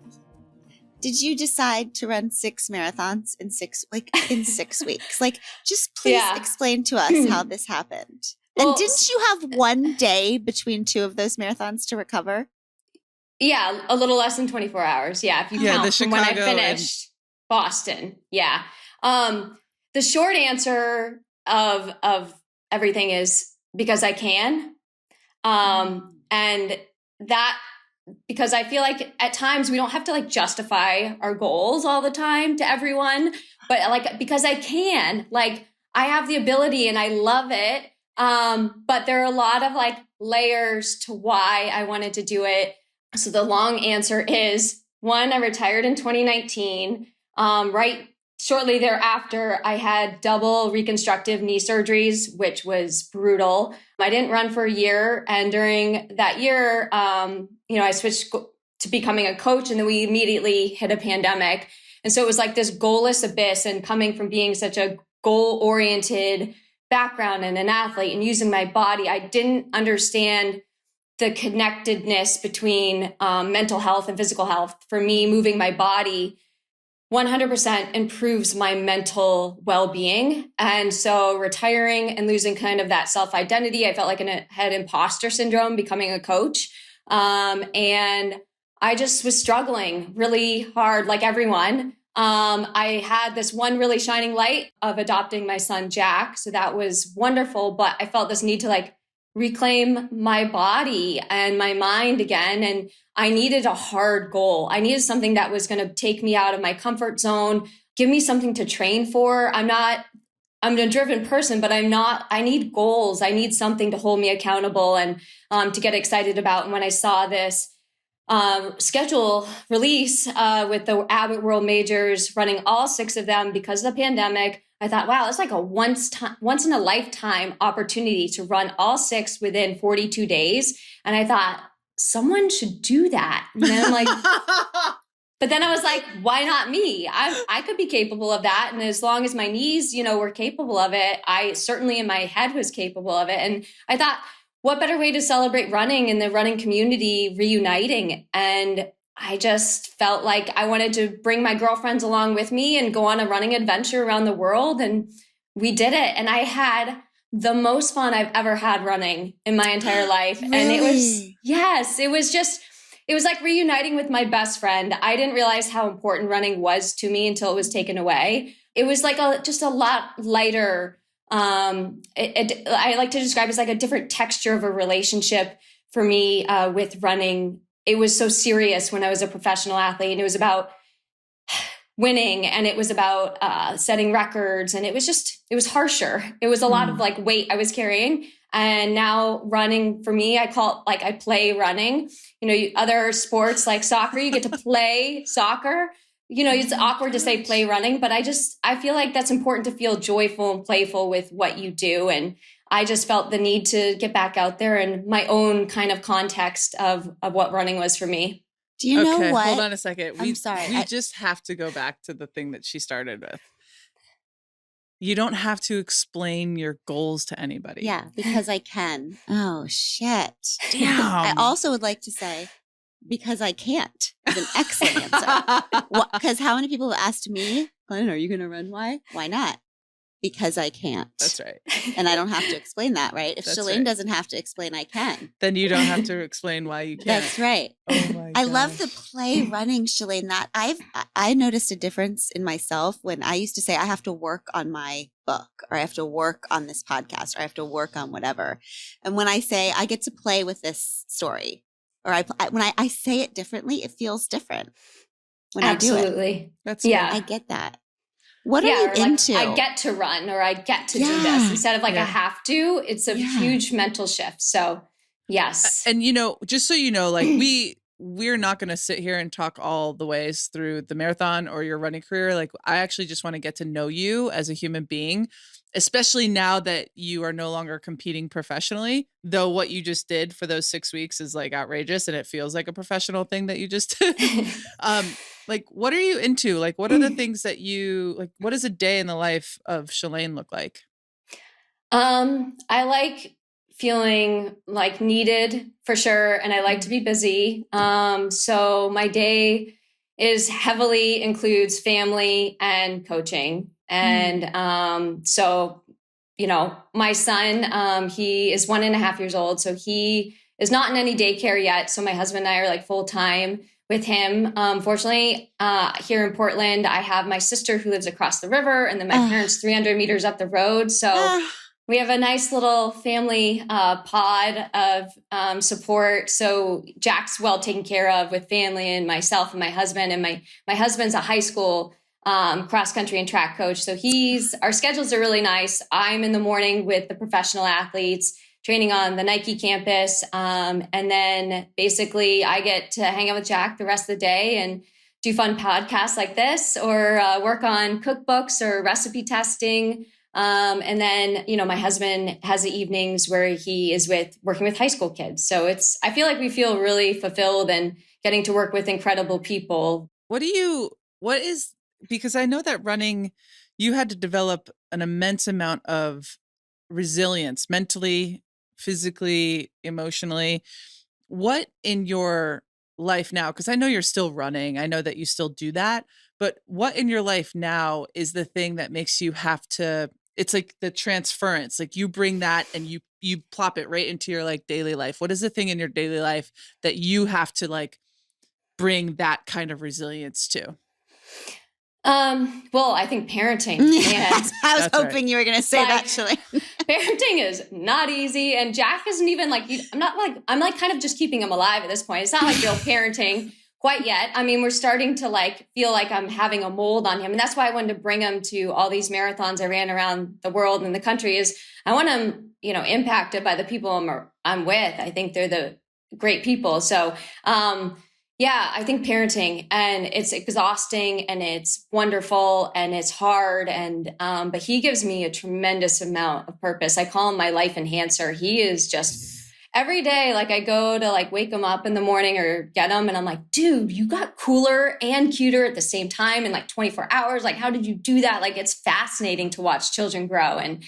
did you decide to run 6 marathons in 6 weeks? Like, just please explain to us how this happened. And didn't you have one day between 2 of those marathons to recover? Yeah, a little less than 24 hours. Yeah, if you count from when I finished Boston. Yeah. The short answer of everything is because I can. And that, because I feel like at times we don't have to like justify our goals all the time to everyone, but like, because I can, like, I have the ability and I love it. But there are a lot of like layers to why I wanted to do it. So the long answer is, one, I retired in 2019. Right shortly thereafter, I had double reconstructive knee surgeries, which was brutal. I didn't run for a year. And during that year, I switched to becoming a coach, and then we immediately hit a pandemic. And so it was like this goalless abyss, and coming from being such a goal-oriented background and an athlete and using my body, I didn't understand the connectedness between mental health and physical health. For me, moving my body 100% improves my mental well-being. And so retiring and losing kind of that self-identity, I felt like I had imposter syndrome becoming a coach. And I just was struggling really hard, like everyone. I had this one really shining light of adopting my son, Jack. So that was wonderful. But I felt this need to like reclaim my body and my mind again. And I needed a hard goal. I needed something that was going to take me out of my comfort zone, give me something to train for. I'm a driven person, but I need goals. I need something to hold me accountable and to get excited about. And when I saw this schedule release with the Abbott World Majors, running all 6 of them because of the pandemic, I thought, wow, it's like a once in a lifetime opportunity to run all 6 within 42 days. And I thought, someone should do that. And then I'm like, but then I was like, why not me? I could be capable of that. And as long as my knees, were capable of it, I certainly in my head was capable of it. And I thought, what better way to celebrate running and the running community reuniting? And I just felt like I wanted to bring my girlfriends along with me and go on a running adventure around the world. And we did it. And I had the most fun I've ever had running in my entire life. Really? And it was like reuniting with my best friend. I didn't realize how important running was to me until it was taken away. It was like just a lot lighter. I like to describe it as like a different texture of a relationship for me with running. It was so serious when I was a professional athlete, and it was about winning, and it was about setting records, and it was harsher. It was a lot of like weight I was carrying. And now running for me, I call it like I play running. Other sports like soccer, you get to play soccer. It's awkward to say play running, but I feel like that's important to feel joyful and playful with what you do. And I just felt the need to get back out there and my own kind of context of what running was for me. Do you know what? Hold on a second. I'm sorry. We just have to go back to the thing that she started with. You don't have to explain your goals to anybody. Yeah, because I can. Oh, shit. Damn. I also would like to say, because I can't, is an excellent answer. Because how many people have asked me, Glennon, are you going to run? Why? Why not? Because I can't. That's right. And I don't have to explain that, right? If That's Shalane right. doesn't have to explain, I can. Then you don't have to explain why you can't. That's right. Oh my I love the gosh. play running, Shalane. That I noticed a difference in myself when I used to say I have to work on my book, or I have to work on this podcast, or I have to work on whatever. And when I say I get to play with this story, or when I say it differently, it feels different when I do it. Absolutely. That's Yeah. I get that. What are you into? I get to run, or I get to do this instead of like I have to. It's a huge mental shift. So yes. And just so you know, like we're not going to sit here and talk all the ways through the marathon or your running career. Like I actually just want to get to know you as a human being, especially now that you are no longer competing professionally, though what you just did for those 6 weeks is like outrageous and it feels like a professional thing that you just did. Like, what are you into? Like, what are the things that you like? What does a day in the life of Shalane look like? I like feeling like needed for sure. And I like to be busy. So my day is heavily includes family and coaching. And so, you know, my son, he is 1.5 years old. So he is not in any daycare yet. So my husband and I are like full time with him. Fortunately, here in Portland, I have my sister who lives across the river, and then my parents 300 meters up the road. So we have a nice little family pod of support. So Jack's well taken care of with family and myself and my husband. And my husband's a high school cross country and track coach. So our schedules are really nice. I'm in the morning with the professional athletes training on the Nike campus. And then basically I get to hang out with Jack the rest of the day and do fun podcasts like this, or work on cookbooks or recipe testing. And then, you know, my husband has the evenings where he is working with high school kids. So I feel like we feel really fulfilled and getting to work with incredible people. Because I know that running, you had to develop an immense amount of resilience mentally, physically, emotionally. What in your life now, because I know you're still running, I know that you still do that, but what in your life now is the thing that makes you have to, it's like the transference, like you bring that and you plop it right into your like daily life. What is the thing in your daily life that you have to like bring that kind of resilience to? Well, I think parenting. And I was hoping you were going to say that, Shalane. Parenting is not easy. And Jack isn't even like, I'm like kind of just keeping him alive at this point. It's not like real parenting quite yet. I mean, we're starting to like feel like I'm having a mold on him. And that's why I wanted to bring him to all these marathons I ran around the world and the country. Is I want him, you know, impacted by the people I'm with. I think they're the great people. So, yeah, I think parenting, and it's exhausting and it's wonderful and it's hard. And, but he gives me a tremendous amount of purpose. I call him my life enhancer. He is just every day, like I go to like wake him up in the morning or get him. And I'm like, dude, you got cooler and cuter at the same time in like 24 hours. Like, how did you do that? Like, it's fascinating to watch children grow. And,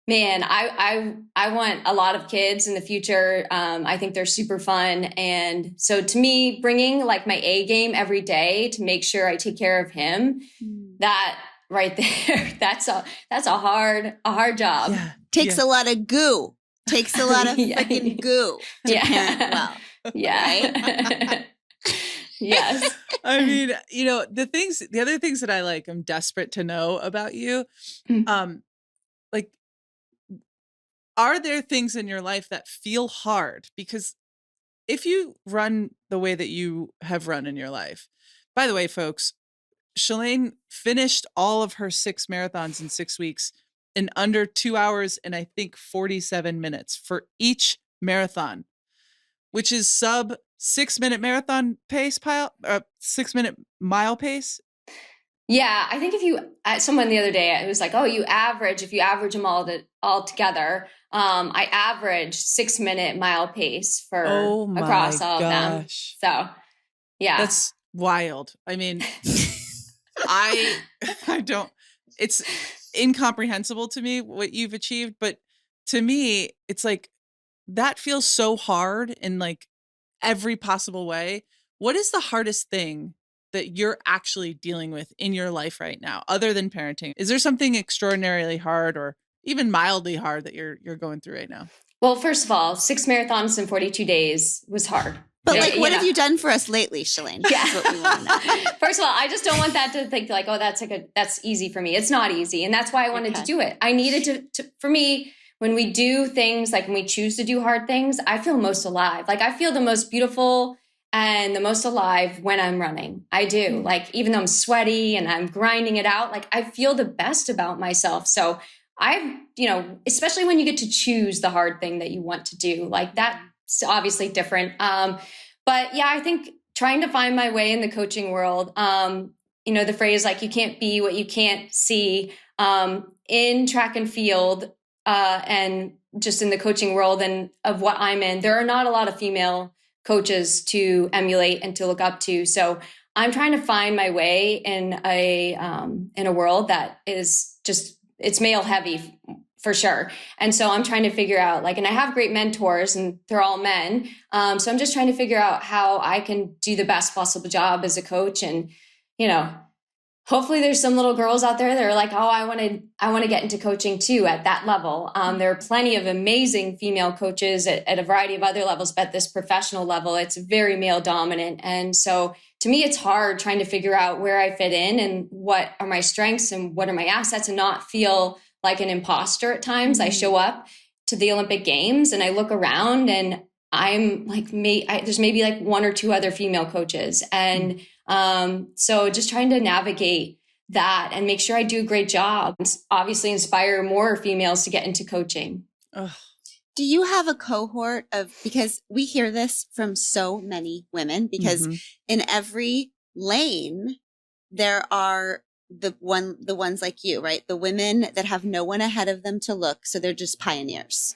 man, I want a lot of kids in the future. I think they're super fun. And so to me, bringing like my A game every day to make sure I take care of him, that right there, that's a hard job. Yeah. Takes a lot of goo. Takes a lot of freaking goo to parent well. Yeah. Right? Yes. I mean, you know, the other things that I'm desperate to know about you, like, are there things in your life that feel hard? Because if you run the way that you have run in your life, by the way, folks, Shalane finished all of her 6 marathons in 6 weeks in under 2 hours and I think 47 minutes for each marathon, which is sub 6-minute marathon pace, 6-minute mile pace. Yeah, I think someone the other day, it was like, oh, if you average them all together, I average 6-minute mile pace across all of them. So, yeah. That's wild. I mean, I don't, it's incomprehensible to me what you've achieved, but to me, it's like, that feels so hard in like every possible way. What is the hardest thing that you're actually dealing with in your life right now, other than parenting? Is there something extraordinarily hard or even mildly hard that you're going through right now? Well, first of all, 6 marathons in 42 days was hard. But like, what have you done for us lately, Shalane? Yeah. That's what we want to know. First of all, I just don't want that to think like, oh, that's easy for me. It's not easy. And that's why I wanted to do it. I needed to, for me, when we do things, like when we choose to do hard things, I feel most alive. Like I feel the most beautiful and the most alive when I'm running. I do. Like, even though I'm sweaty and I'm grinding it out, like I feel the best about myself. So especially when you get to choose the hard thing that you want to do, like that's obviously different. But yeah, I think trying to find my way in the coaching world, the phrase, like, you can't be what you can't see, in track and field, and just in the coaching world and of what I'm in, there are not a lot of female coaches to emulate and to look up to. So I'm trying to find my way in a world that is just, it's male heavy for sure. And so I'm trying to figure out and I have great mentors and they're all men. So I'm just trying to figure out how I can do the best possible job as a coach. And, hopefully there's some little girls out there that are like, oh, I want to get into coaching too at that level. There are plenty of amazing female coaches at a variety of other levels, but at this professional level, it's very male dominant. And so to me, it's hard trying to figure out where I fit in and what are my strengths and what are my assets and not feel like an imposter at times. I show up to the Olympic Games and I look around and I'm like, there's maybe like one or two other female coaches. And so just trying to navigate that and make sure I do a great job. Obviously inspire more females to get into coaching. Ugh. Do you have a cohort because we hear this from so many women, because in every lane, there are the ones like you, right? The women that have no one ahead of them to look. So they're just pioneers.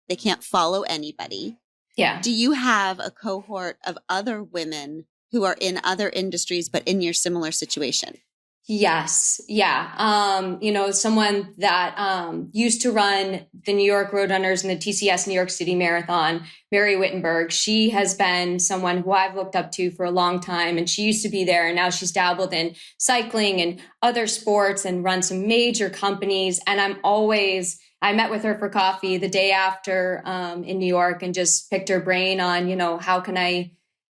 They can't follow anybody. Yeah. Do you have a cohort of other women who are in other industries, but in your similar situation? Yes. Yeah. Someone that used to run the New York Roadrunners and the TCS New York City Marathon, Mary Wittenberg, she has been someone who I've looked up to for a long time. And she used to be there. And now she's dabbled in cycling and other sports and run some major companies. And I met with her for coffee the day after in New York and just picked her brain on,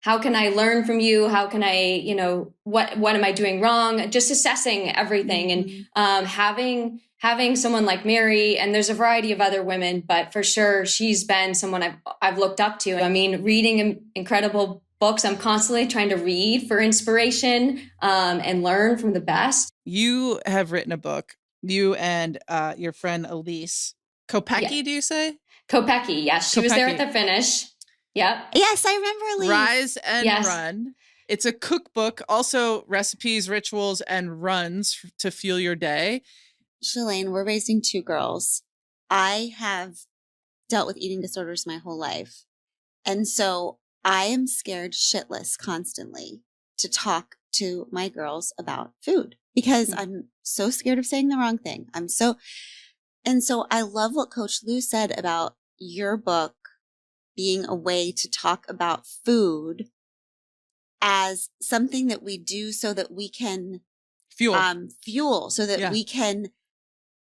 how can I learn from you? How can I, what am I doing wrong? Just assessing everything and having someone like Mary, and there's a variety of other women, but for sure she's been someone I've looked up to. I mean, reading incredible books. I'm constantly trying to read for inspiration and learn from the best. You have written a book, you and your friend Elise Kopecky, do you say? Kopecky, yes. She was there at the finish. Yep. Yes, I remember Elise. Rise and Run. It's a cookbook, also recipes, rituals, and runs to fuel your day. Shalane, we're raising two girls. I have dealt with eating disorders my whole life. And so I am scared shitless constantly to talk to my girls about food because I'm so scared of saying the wrong thing. And so I love what Coach Loux said about your book being a way to talk about food as something that we do so that we can fuel, so that we can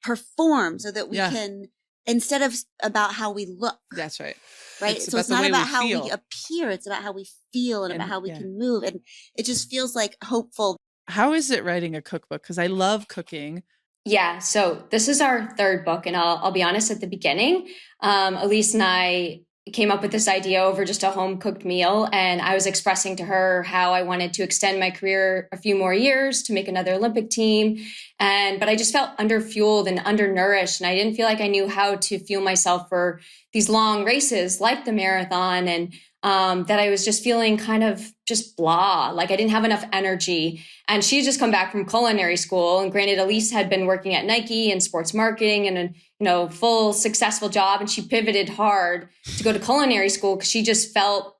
perform, so that we can, instead of about how we look. That's right. Right. So it's not about how we appear. It's about how we feel and about how we can move. And it just feels like hopeful. How is it writing a cookbook? Because I love cooking. Yeah. So this is our third book. And I'll be honest, at the beginning, Elise and I came up with this idea over just a home cooked meal. And I was expressing to her how I wanted to extend my career a few more years to make another Olympic team. But I just felt underfueled and undernourished. And I didn't feel like I knew how to fuel myself for these long races like the marathon. And that I was just feeling kind of just blah, like I didn't have enough energy. And she had just come back from culinary school. And granted, Elise had been working at Nike and sports marketing and a full successful job. And she pivoted hard to go to culinary school because she just felt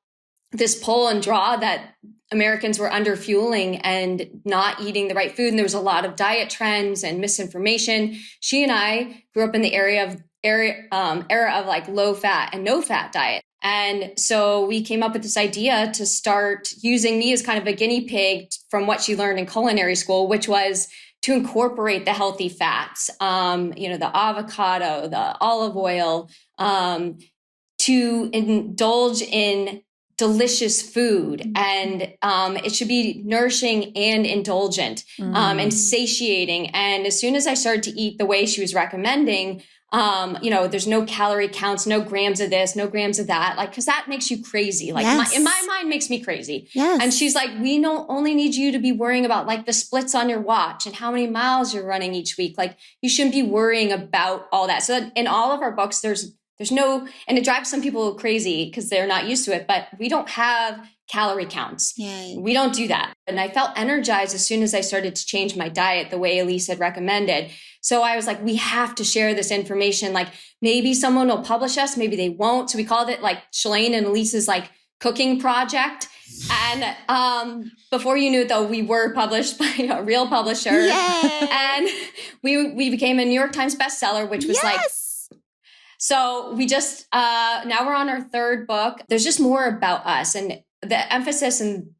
this pull and draw that Americans were under fueling and not eating the right food. And there was a lot of diet trends and misinformation. She and I grew up in the era of like low fat and no fat diet. And so we came up with this idea to start using me as kind of a guinea pig from what she learned in culinary school, which was to incorporate the healthy fats, the avocado, the olive oil, to indulge in delicious food. And it should be nourishing and indulgent and satiating. And as soon as I started to eat the way she was recommending, there's no calorie counts, no grams of this, no grams of that, like, cause that makes you crazy. Like in my mind makes me crazy. Yes. And she's like, we don't only need you to be worrying about like the splits on your watch and how many miles you're running each week. Like you shouldn't be worrying about all that. So in all of our books, there's no, and it drives some people crazy because they're not used to it, but we don't have calorie counts. Yay. We don't do that. And I felt energized as soon as I started to change my diet the way Elise had recommended. So I was like, we have to share this information. Like maybe someone will publish us, maybe they won't. So we called it like Shalane and Elise's like cooking project. And before you knew it though, we were published by a real publisher. Yay. And we became a New York Times bestseller, which was like So we just, now we're on our third book. There's just more about us. And the emphasis and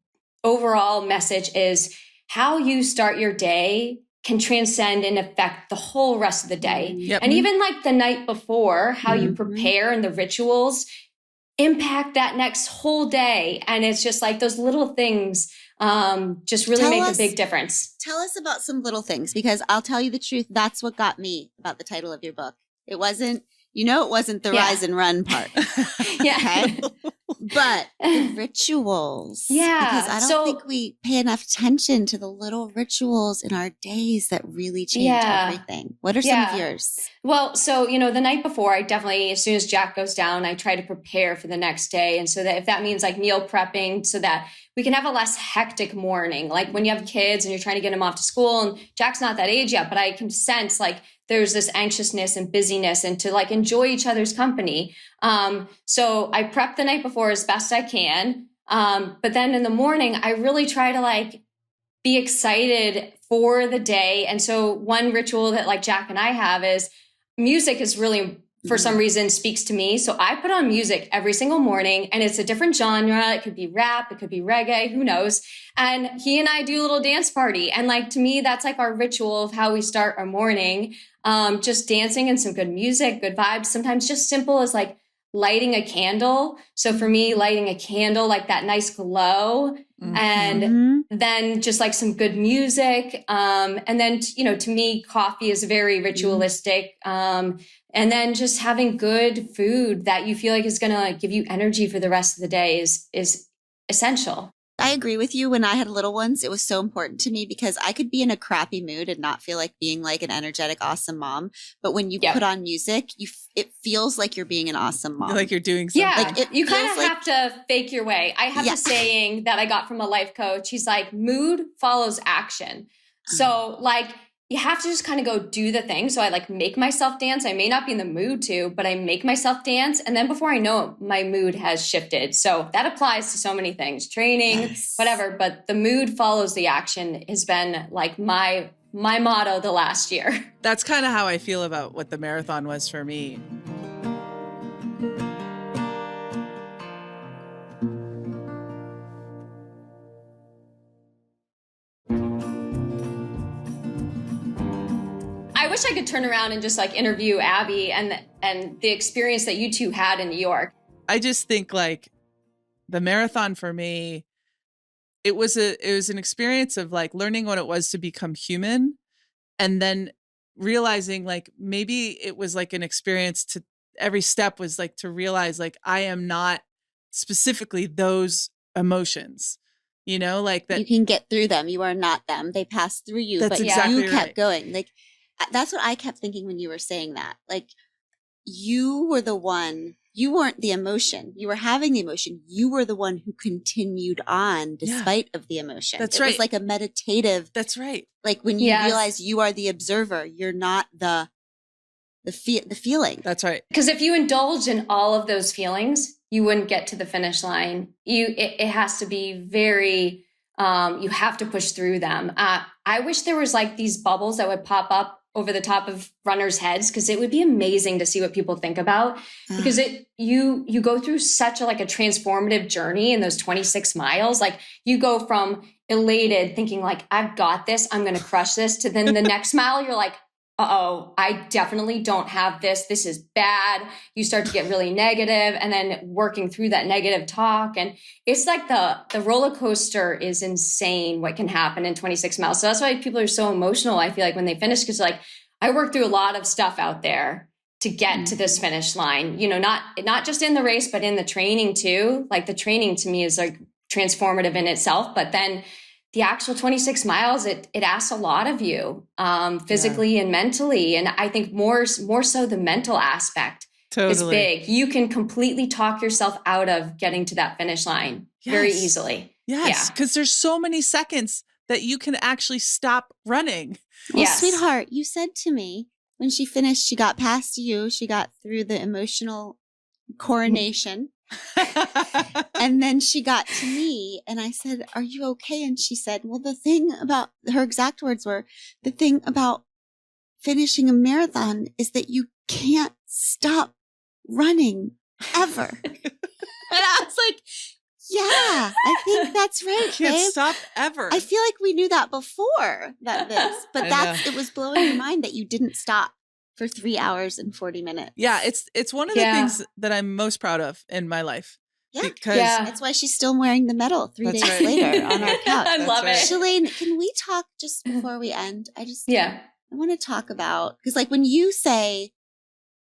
overall message is how you start your day can transcend and affect the whole rest of the day. Yep. And even like the night before, how you prepare and the rituals impact that next whole day. And it's just like those little things just really make a big difference. Tell us about some little things, because I'll tell you the truth. That's what got me about the title of your book. It wasn't, it wasn't the rise and run part. Okay. But the rituals. Yeah. Because I don't think we pay enough attention to the little rituals in our days that really change everything. What are some of yours? Well, so, the night before, I definitely, as soon as Jack goes down, I try to prepare for the next day. And so that if that means like meal prepping so that we can have a less hectic morning, like when you have kids and you're trying to get them off to school, and Jack's not that age yet, but I can sense like there's this anxiousness and busyness and to like enjoy each other's company. So I prep the night before as best I can. But then in the morning, I really try to like be excited for the day. And so one ritual that like Jack and I have is music is really, for some reason, speaks to me. So I put on music every single morning, and it's a different genre. It could be rap, it could be reggae, who knows? And he and I do a little dance party. And like, to me, that's like our ritual of how we start our morning. Just dancing and some good music, good vibes. Sometimes just simple as like lighting a candle. So for me, lighting a candle, like that nice glow, and then just like some good music. And then, to me, coffee is very ritualistic. And then just having good food that you feel like is going to give you energy for the rest of the day is essential. I agree with you. When I had little ones, it was so important to me because I could be in a crappy mood and not feel like being like an energetic, awesome mom. But when you put on music, it feels like you're being an awesome mom. Like you're doing something. Yeah, like you kind of have to fake your way. I have a saying that I got from a life coach. He's like, mood follows action. So like, you have to just kind of go do the thing. So I like make myself dance. I may not be in the mood to, but I make myself dance. And then before I know it, my mood has shifted. So that applies to so many things, training, whatever. But the mood follows the action has been like my motto the last year. That's kind of how I feel about what the marathon was for me. I wish I could turn around and just like interview Abby and the experience that you two had in New York. I just think like the marathon for me, it was an experience of like learning what it was to become human, and then realizing like maybe it was like an experience to every step was like to realize like I am not specifically those emotions. Like that you can get through them. You are not them. They pass through you, but exactly you kept going. Like that's what I kept thinking when you were saying that. Like you were the one, you weren't the emotion. You were having the emotion. You were the one who continued on despite of the emotion. That's it was like a meditative. That's right. Like when you realize you are the observer, you're not the feeling. That's right. Because if you indulge in all of those feelings, you wouldn't get to the finish line. It has to be very, you have to push through them. I wish there was like these bubbles that would pop up over the top of runners' heads, because it would be amazing to see what people think about, because you go through such a transformative journey in those 26 miles. Like you go from elated thinking like, I've got this, I'm going to crush this, to then the next mile, you're like, uh-oh, I definitely don't have this. This is bad. You start to get really negative, and then working through that negative talk. And it's like the roller coaster is insane what can happen in 26 miles. So that's why people are so emotional, I feel like, when they finish, because like I worked through a lot of stuff out there to get to this finish line, not just in the race, but in the training too. Like the training to me is like transformative in itself, but then the actual 26 miles, it asks a lot of you, physically and mentally. And I think more so the mental aspect is big. You can completely talk yourself out of getting to that finish line very easily. Yes, because there's so many seconds that you can actually stop running. Well, sweetheart, you said to me when she finished, she got past you, she got through the emotional coronation. And then she got to me and I said, are you okay? And she said, well, the thing about, her exact words were, the thing about finishing a marathon is that you can't stop running ever. And I was like, yeah, I think that's right. Can't babe. stop ever. I feel like we knew that before but it was blowing your mind that you didn't stop for 3 hours and 40 minutes. Yeah, it's one of the things that I'm most proud of in my life. Yeah, because that's why she's still wearing the medal 3 days right. later on our couch. I love it. Shalane, can we talk just before we end? I want to talk about, because like when you say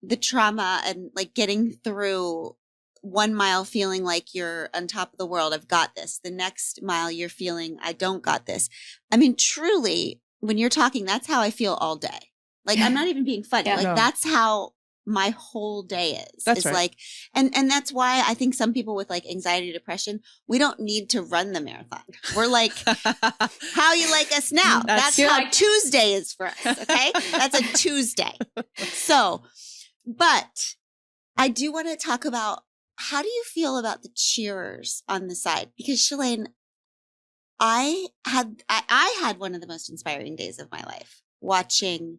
the trauma and like getting through 1 mile feeling like you're on top of the world, I've got this. The next mile you're feeling, I don't got this. I mean, truly, when you're talking, that's how I feel all day. Like, I'm not even being funny. Like, that's how my whole day is. That's right. Like, and that's why I think some people with like anxiety, depression, we don't need to run the marathon. We're like, how you like us now? That's how Tuesday is for us. Okay. That's a Tuesday. So, but I do want to talk about, how do you feel about the cheerers on the side? Because Shalane, I had one of the most inspiring days of my life watching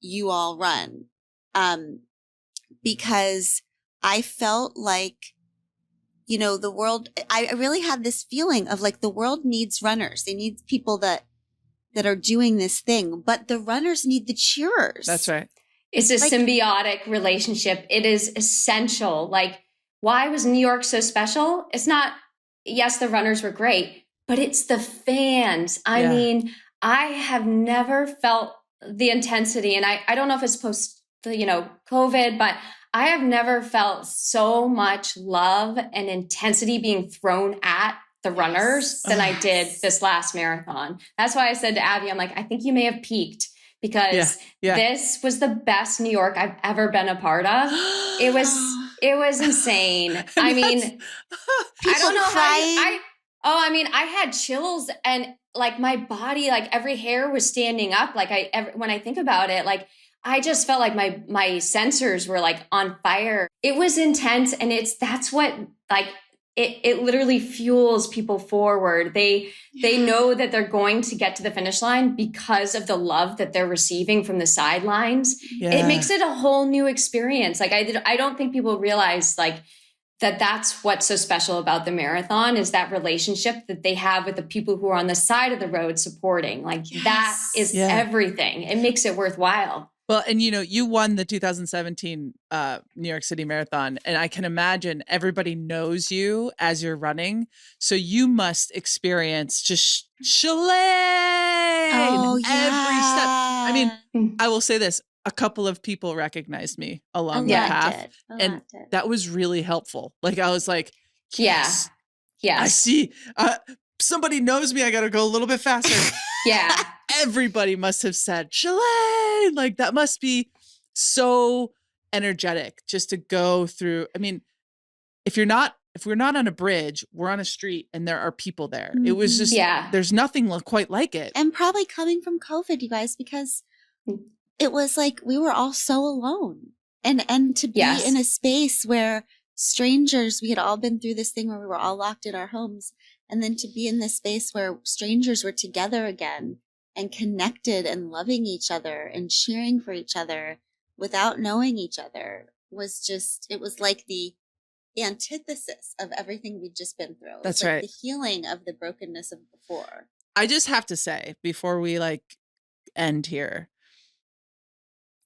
you all run. Because I felt like, you know, the world, I really had this feeling of like the world needs runners. They need people that are doing this thing, but the runners need the cheerers. That's right. It's a symbiotic relationship. It is essential. Like, why was New York so special? It's not, yes, the runners were great, but it's the fans. I mean, I have never felt the intensity, and I don't know if it's post, COVID, but I have never felt so much love and intensity being thrown at the runners than I did this last marathon. That's why I said to Abby, I'm like, I think you may have peaked, because this was the best New York I've ever been a part of. It was insane. I mean, I don't know how I had chills, and like my body, like every hair was standing up. Like when I think about it, like I just felt like my sensors were like on fire. It was intense, and that's what like it literally fuels people forward. They know that they're going to get to the finish line because of the love that they're receiving from the sidelines. Yeah. It makes it a whole new experience. Like I don't think people realize like that's what's so special about the marathon, is that relationship that they have with the people who are on the side of the road supporting. Like that is everything. It makes it worthwhile. Well, and you won the 2017 New York City Marathon, and I can imagine everybody knows you as you're running. So you must experience just Shalane every step. I mean, I will say this. A couple of people recognized me along the path, and that was really helpful. Like, I was like, yes, I see somebody knows me. I got to go a little bit faster. Yeah. Everybody must have said, Shalane, like that must be so energetic just to go through. I mean, if we're not on a bridge, we're on a street and there are people there. Mm-hmm. It was just, there's nothing quite like it. And probably coming from COVID, you guys, because it was like we were all so alone, and to be in a space where strangers, we had all been through this thing where we were all locked in our homes, and then to be in this space where strangers were together again and connected and loving each other and cheering for each other without knowing each other was just, it was like the antithesis of everything we'd just been through. That's like right. The healing of the brokenness of before. I just have to say, before we end here,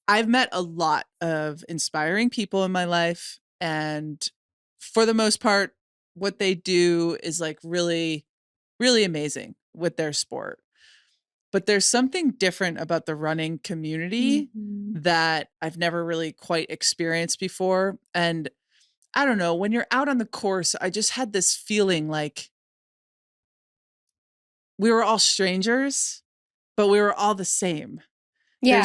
I've met a lot of inspiring people in my life, and for the most part, what they do is like really, really amazing with their sport. But there's something different about the running community that I've never really quite experienced before. And I don't know, when you're out on the course, I just had this feeling like we were all strangers, but we were all the same. Yeah.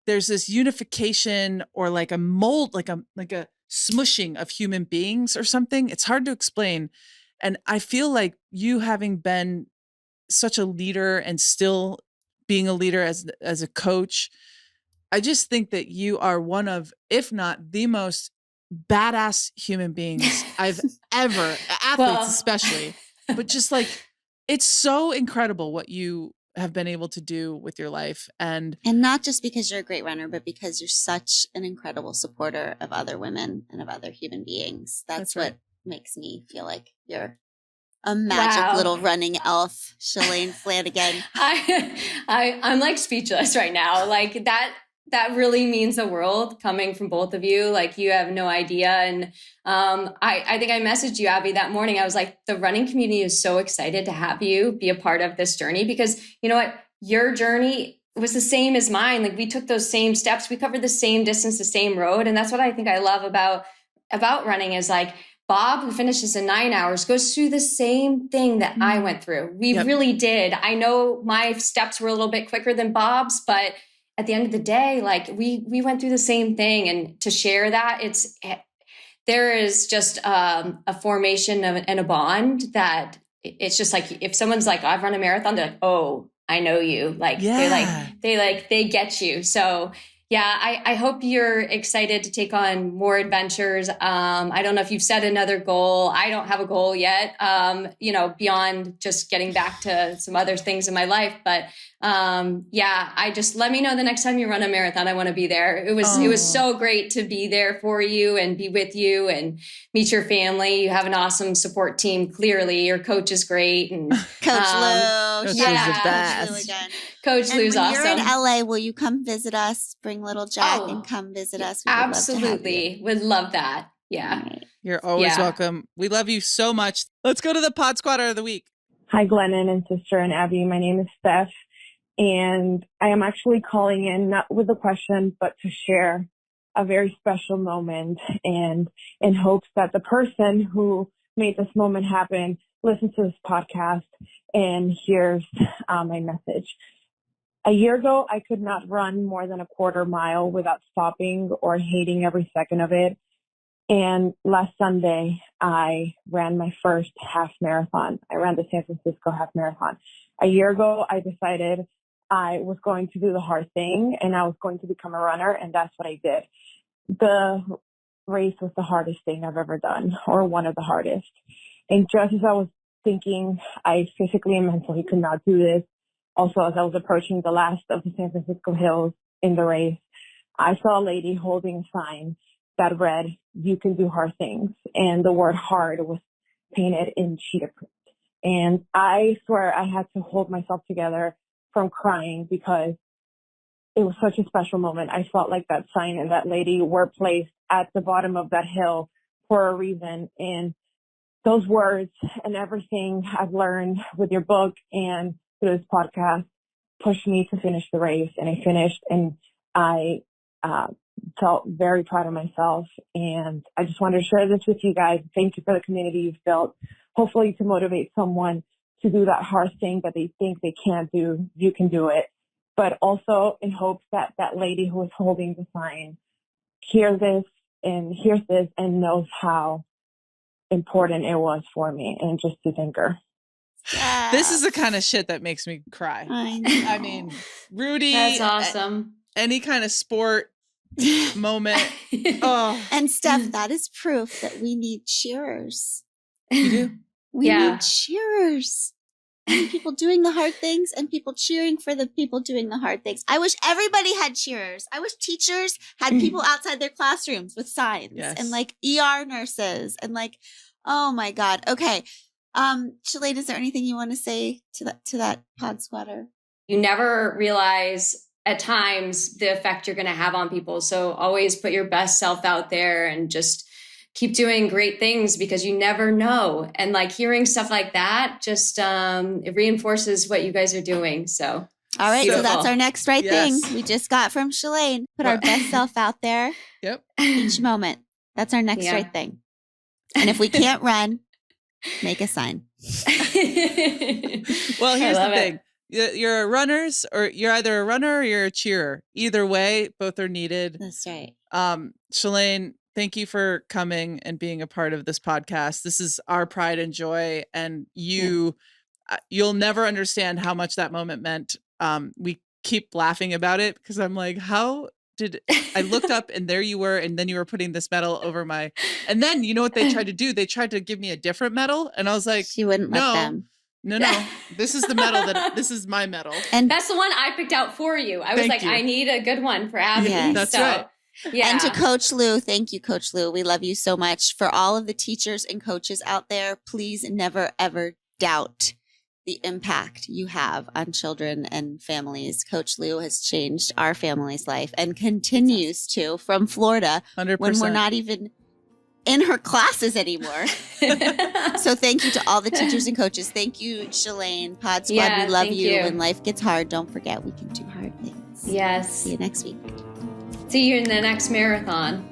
There's this unification, or like a mold, like a smushing of human beings or something. It's hard to explain. And I feel like you, having been such a leader and still being a leader as a coach, I just think that you are one of, if not the most badass human beings I've ever, athletes especially, but just like, it's so incredible what you have been able to do with your life. And not just because you're a great runner, but because you're such an incredible supporter of other women and of other human beings. That's what makes me feel like you're a magic little running elf, Shalane Flanagan. I'm like speechless right now. Like that really means the world coming from both of you. Like you have no idea. And I think I messaged you, Abby, that morning. I was like, the running community is so excited to have you be a part of this journey, because you know what? Your journey was the same as mine. Like we took those same steps. We covered the same distance, the same road. And that's what I think I love about running is like, Bob, who finishes in 9 hours, goes through the same thing that I went through. We really did. I know my steps were a little bit quicker than Bob's, but at the end of the day, like we went through the same thing. And to share that, there is just a formation and a bond that it's just like, if someone's like, I've run a marathon, they're like, oh, I know you. Like, they get you. So yeah, I hope you're excited to take on more adventures. I don't know if you've set another goal. I don't have a goal yet, beyond just getting back to some other things in my life. But I just let me know the next time you run a marathon. I want to be there. It was so great to be there for you and be with you and meet your family. You have an awesome support team. Clearly, your coach is great. And Coach Loux. Coach Lou's the best. Coach Lou's awesome. When you're in LA, will you come visit us? Bring little Jack and come visit us. Absolutely. Would love that. Yeah. Right. You're always welcome. We love you so much. Let's go to the Pod Squatter of the Week. Hi, Glennon and sister and Abby. My name is Steph, and I am actually calling in not with a question, but to share a very special moment, and in hopes that the person who made this moment happen listens to this podcast and hears my message. A year ago, I could not run more than a quarter mile without stopping or hating every second of it. And last Sunday, I ran my first half marathon. I ran the San Francisco half marathon. A year ago, I decided I was going to do the hard thing and I was going to become a runner, and that's what I did. The race was the hardest thing I've ever done, or one of the hardest. And just as I was thinking I physically and mentally could not do this, also as I was approaching the last of the San Francisco hills in the race, I saw a lady holding a sign that read, "You can do hard things." And the word hard was painted in cheetah print. And I swear I had to hold myself together from crying because it was such a special moment. I felt like that sign and that lady were placed at the bottom of that hill for a reason. And those words and everything I've learned with your book and through this podcast pushed me to finish the race. And I finished, and I felt very proud of myself. And I just wanted to share this with you guys. Thank you for the community you've built. Hopefully to motivate someone to do that hard thing that they think they can't do. You can do it. But also in hopes that that lady who is holding the sign hears this and knows how important it was for me, and just to thank her. Yes. This is the kind of shit that makes me cry. I know. I mean, Rudy. That's awesome. Any kind of sport moment. Oh. And Steph, that is proof that we need cheerers. You do? We need cheerers. We need people doing the hard things and people cheering for the people doing the hard things. I wish everybody had cheerers. I wish teachers had people outside their classrooms with signs and like ER nurses and like, oh my God. Okay. Shalane, is there anything you want to say to that pod squatter? You never realize at times the effect you're going to have on people. So always put your best self out there and just keep doing great things, because you never know. And like hearing stuff like that, just it reinforces what you guys are doing. So all right, beautiful. So that's our next thing we just got from Shalane. Put our best self out there. Yep. Each moment. That's our next right thing. And if we can't run, make a sign. Well, here's the thing. You're runners, or you're either a runner or you're a cheerer. Either way, both are needed. That's right. Shalane, thank you for coming and being a part of this podcast. This is our pride and joy, and you'll never understand how much that moment meant. We keep laughing about it because I'm like, how did I looked up and there you were, and then you were putting this medal over and then you know what they tried to do? They tried to give me a different medal, and I was like, she wouldn't let them. No. This is the medal this is my medal. And that's the one I picked out for you. I was Thank like, you. I need a good one for Abby. Yes. That's so, right. Yeah. And to Coach Loux, thank you, Coach Loux. We love you so much. For all of the teachers and coaches out there, please never, ever doubt the impact you have on children and families. Coach Loux has changed our family's life and continues to, from Florida, 100%. when we're not even in her classes anymore. So thank you to all the teachers and coaches. Thank you, Shalane, Pod Squad. Yeah, we love thank you. you. When life gets hard, don't forget we can do hard things. Yes. See you next week. See you in the next marathon.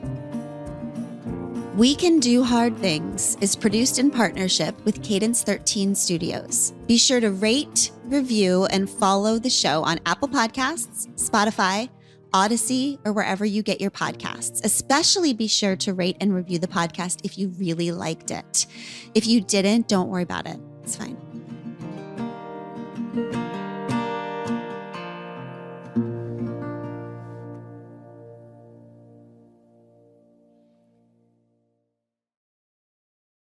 We Can Do Hard Things is produced in partnership with Cadence 13 Studios. Be sure to rate, review, and follow the show on Apple Podcasts, Spotify, Odyssey, or wherever you get your podcasts. Especially be sure to rate and review the podcast if you really liked it. If you didn't, don't worry about it. It's fine.